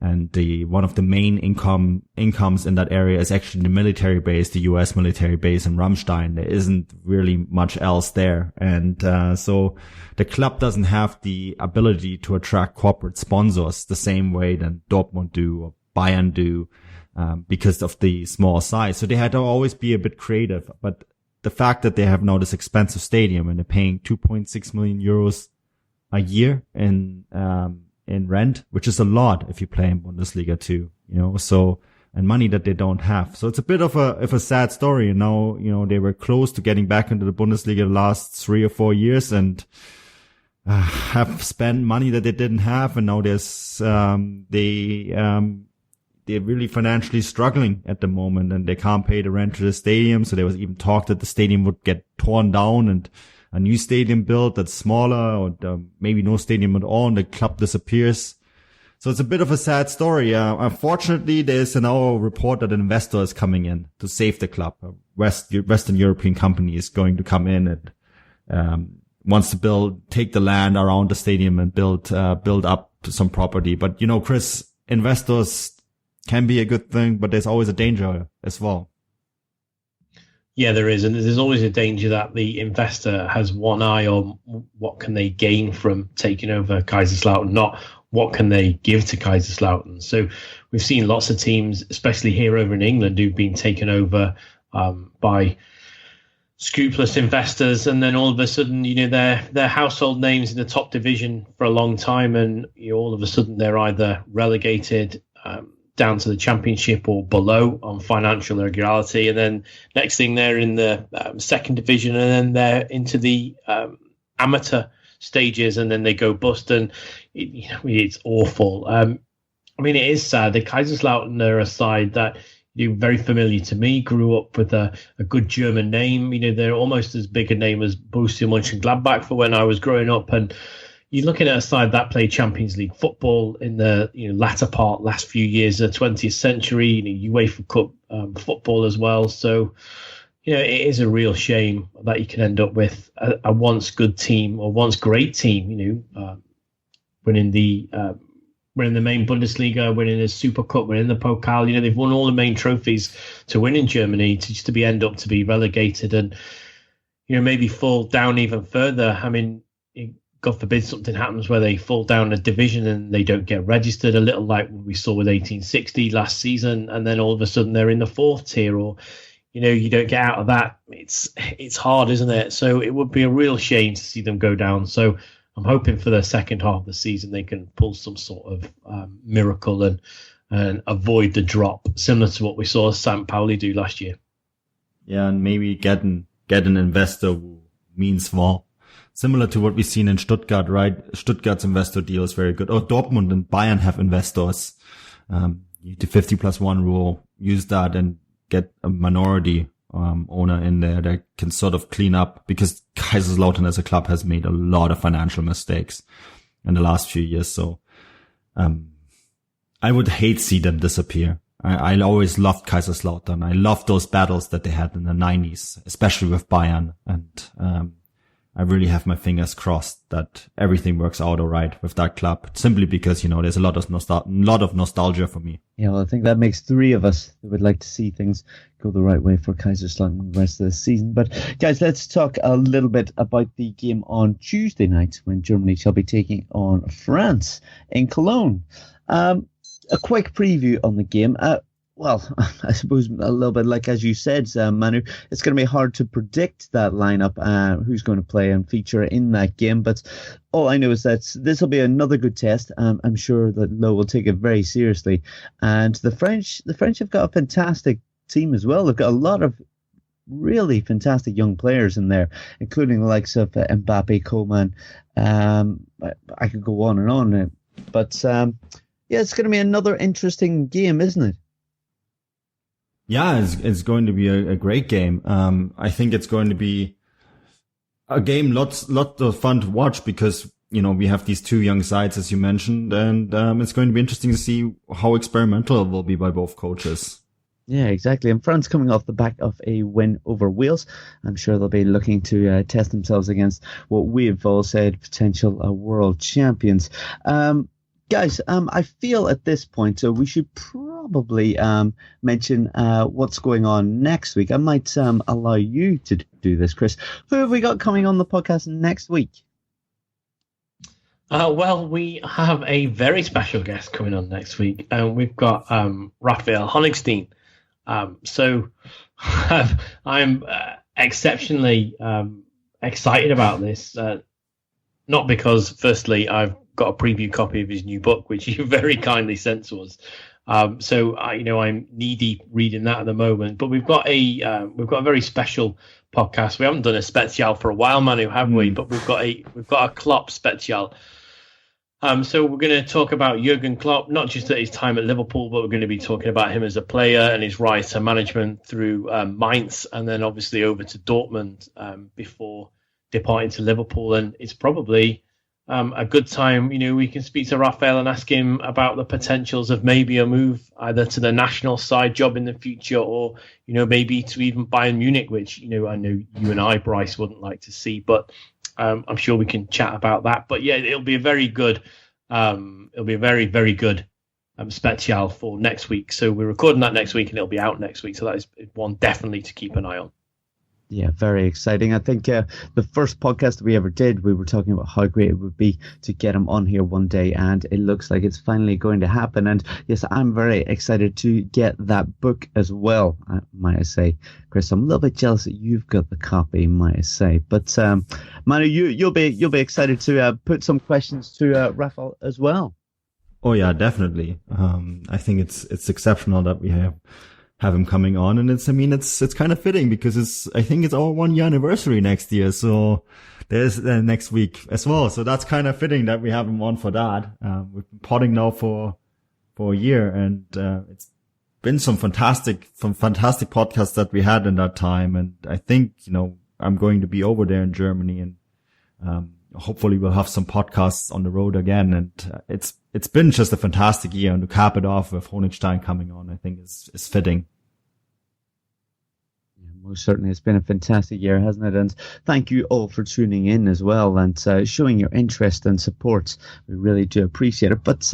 Speaker 5: and one of the main incomes in that area is actually the military base, the U.S. military base in Ramstein. There isn't really much else there, and so the club doesn't have the ability to attract corporate sponsors the same way that Dortmund do or Bayern do. Because of the small size. So they had to always be a bit creative. But the fact that they have now this expensive stadium and they're paying 2.6 million euros a year in rent, which is a lot if you play in Bundesliga too, and money that they don't have. So it's a bit of a sad story. And now, they were close to getting back into the Bundesliga the last 3 or 4 years and have spent money that they didn't have. And now they're really financially struggling at the moment, and they can't pay the rent to the stadium. So there was even talk that the stadium would get torn down and a new stadium built that's smaller, or maybe no stadium at all, and the club disappears. So it's a bit of a sad story. Unfortunately, there's now a report that an investor is coming in to save the club. A Western European company is going to come in and wants to take the land around the stadium and build up some property. But Chris, investors can be a good thing, but there's always a danger as well.
Speaker 6: Yeah, there is. And there's always a danger that the investor has one eye on what can they gain from taking over Kaiserslautern, not what can they give to Kaiserslautern. So we've seen lots of teams, especially here over in England, who've been taken over by scrupulous investors, and then all of a sudden, they're household names in the top division for a long time, and all of a sudden they're either relegated down to the championship or below on financial irregularity, and then next thing they're in the second division, and then they're into the amateur stages, and then they go bust, and it's awful. It is sad. The Kaiserslautern are a side that very familiar to me. Grew up with a good German name. They're almost as big a name as Borussia Mönchengladbach for when I was growing up, and you're looking at a side that played Champions League football in the last few years of the 20th century, UEFA Cup football as well. So, it is a real shame that you can end up with a once good team or once great team, winning the main Bundesliga, winning the Super Cup, winning the Pokal. They've won all the main trophies to win in Germany, to end up to be relegated and, maybe fall down even further. God forbid something happens where they fall down a division and they don't get registered, a little like we saw with 1860 last season, and then all of a sudden they're in the 4th tier, or you don't get out of that. It's hard, isn't it? So it would be a real shame to see them go down. So I'm hoping for the second half of the season they can pull some sort of miracle and avoid the drop, similar to what we saw St. Pauli do last year.
Speaker 5: Yeah, and maybe get an investor who means more. Similar to what we've seen in Stuttgart, right? Stuttgart's investor deal is very good. Or Dortmund and Bayern have investors. The 50+1 rule, use that and get a minority owner in there that can sort of clean up, because Kaiserslautern as a club has made a lot of financial mistakes in the last few years. So I would hate to see them disappear. I always loved Kaiserslautern. I loved those battles that they had in the 90s, especially with Bayern. And I really have my fingers crossed that everything works out all right with that club, simply because, there's a lot of nostalgia for me.
Speaker 4: Yeah, well, I think that makes 3 of us that would like to see things go the right way for Kaiserslautern the rest of the season. But guys, let's talk a little bit about the game on Tuesday night when Germany shall be taking on France in Cologne. A quick preview on the game. Well, I suppose a little bit like as you said, Manu, it's going to be hard to predict that lineup, who's going to play and feature in that game. But all I know is that this will be another good test. I'm sure that Lowe will take it very seriously. And the French have got a fantastic team as well. They've got a lot of really fantastic young players in there, including the likes of Mbappe, Coman. I could go on and on. But yeah, it's going to be another interesting game, isn't it?
Speaker 5: Yeah, it's going to be a great game. I think it's going to be a game lots of fun to watch because, we have these 2 young sides, as you mentioned, and it's going to be interesting to see how experimental it will be by both coaches.
Speaker 4: Yeah, exactly. And France coming off the back of a win over Wales. I'm sure they'll be looking to test themselves against what we've all said, potential world champions. Guys, I feel at this point we should probably mention what's going on next week. I might allow you to do this, Chris. Who have we got coming on the podcast next week?
Speaker 6: Well, we have a very special guest coming on next week. We've got Raphael Honigstein. So I'm exceptionally excited about this. Not because, firstly, I've got a preview copy of his new book, which you very kindly sent to us. So I'm knee deep reading that at the moment. But we've got a very special podcast. We haven't done a special for a while, Manu, have we? But we've got a Klopp special. So we're going to talk about Jurgen Klopp, not just at his time at Liverpool, but we're going to be talking about him as a player and his rise to management through Mainz, and then obviously over to Dortmund before departing to Liverpool. And it's probably a good time, we can speak to Raphael and ask him about the potentials of maybe a move either to the national side job in the future, or maybe to even Bayern Munich, which I know you and I, Bryce, wouldn't like to see, but I'm sure we can chat about that. But yeah, it'll be a very good very, very good special for next week. So we're recording that next week and it'll be out next week, so that is one definitely to keep an eye on.
Speaker 4: Yeah, very exciting. I think the first podcast we ever did, we were talking about how great it would be to get him on here one day, and it looks like it's finally going to happen. And yes, I'm very excited to get that book as well, might I say. Chris, I'm a little bit jealous that you've got the copy, might I say. But Manu, you'll be excited to put some questions to Raphael as well.
Speaker 5: Oh yeah, definitely. I think it's exceptional that we have him coming on, and it's kind of fitting because I think it's our 1 year anniversary next year, so there's next week as well, so that's kind of fitting that we have him on for that. We've been potting now for a year, and it's been some fantastic podcasts that we had in that time, and I think I'm going to be over there in Germany, and hopefully we'll have some podcasts on the road again, and it's been just a fantastic year, and to cap it off with Honigstein coming on, I think is fitting.
Speaker 4: Most certainly, it's been a fantastic year, hasn't it? And thank you all for tuning in as well and showing your interest and support. We really do appreciate it. But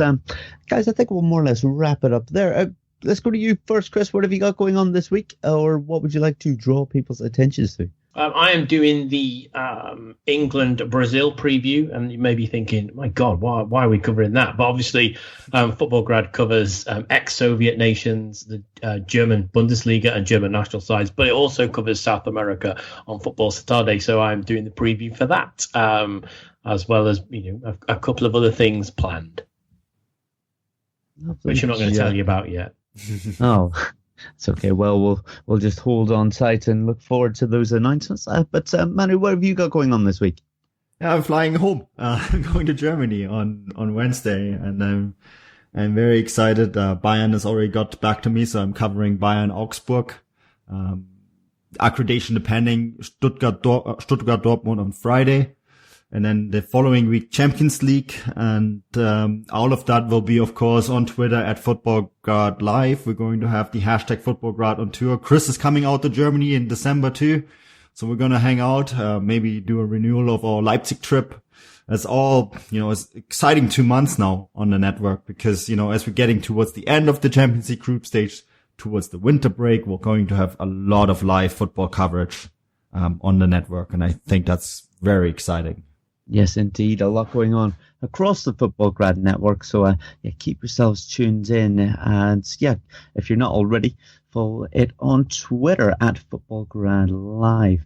Speaker 4: guys, I think we'll more or less wrap it up there. Let's go to you first, Chris. What have you got going on this week, or what would you like to draw people's attentions to?
Speaker 6: I am doing the England-Brazil preview, and you may be thinking, my God, why are we covering that? But obviously, Football Grad covers ex-Soviet nations, the German Bundesliga and German national sides, but it also covers South America on Football Saturday, so I'm doing the preview for that, as well as a couple of other things planned, which I'm not going to tell you about yet.
Speaker 4: Oh. It's okay. Well, we'll just hold on tight and look forward to those announcements. But Manu, what have you got going on this week?
Speaker 5: Yeah, I'm flying home. I'm going to Germany on Wednesday, and I'm very excited. Bayern has already got back to me, so I'm covering Bayern Augsburg. Accreditation depending. Stuttgart Dortmund on Friday. And then the following week, Champions League. And all of that will be, of course, on Twitter at FootballGrad Live. We're going to have the hashtag FootballGrad on tour. Chris is coming out to Germany in December too. So we're going to hang out, maybe do a renewal of our Leipzig trip. It's all, it's exciting 2 months now on the network because, as we're getting towards the end of the Champions League group stage, towards the winter break, we're going to have a lot of live football coverage on the network. And I think that's very exciting.
Speaker 4: Yes, indeed. A lot going on across the Football Grad network. So keep yourselves tuned in. And if you're not already, follow it on Twitter at Football Grad Live.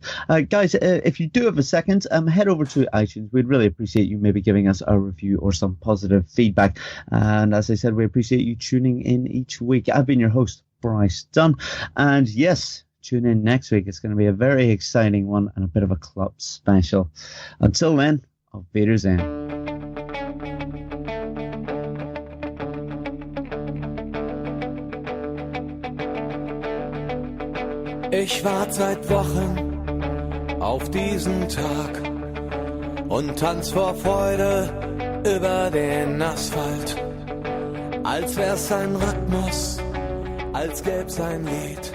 Speaker 4: Guys, if you do have a second, head over to iTunes. We'd really appreciate you maybe giving us a review or some positive feedback. And as I said, we appreciate you tuning in each week. I've been your host, Bryce Dunn. And yes, tune in next week. It's going to be a very exciting one and a bit of a club special. Until then, auf Wiedersehen.
Speaker 3: Ich warte seit Wochen auf diesen Tag und tanz vor Freude über den Asphalt. Als wär's ein Rhythmus, als gäb's ein Lied,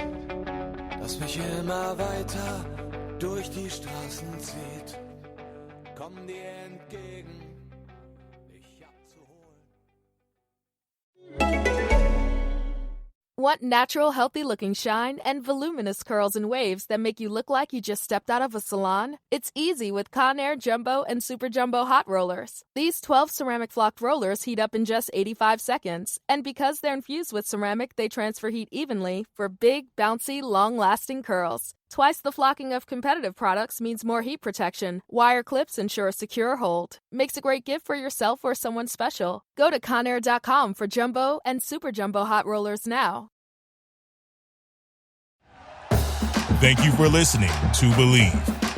Speaker 3: das mich immer weiter durch die Straßen zieht. Komm dir entgegen, dich abzuholen.
Speaker 8: Want natural, healthy-looking shine and voluminous curls and waves that make you look like you just stepped out of a salon? It's easy with Conair Jumbo and Super Jumbo Hot Rollers. These 12 ceramic flocked rollers heat up in just 85 seconds. And because they're infused with ceramic, they transfer heat evenly for big, bouncy, long-lasting curls. Twice the flocking of competitive products means more heat protection. Wire clips ensure a secure hold. Makes a great gift for yourself or someone special. Go to Conair.com for Jumbo and Super Jumbo Hot Rollers now.
Speaker 1: Thank you for listening to Believe.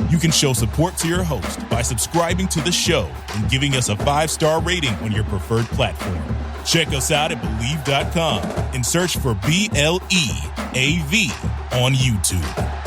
Speaker 1: You can show support to your host by subscribing to the show and giving us a 5-star rating on your preferred platform. Check us out at Believe.com and search for BLEAV on YouTube.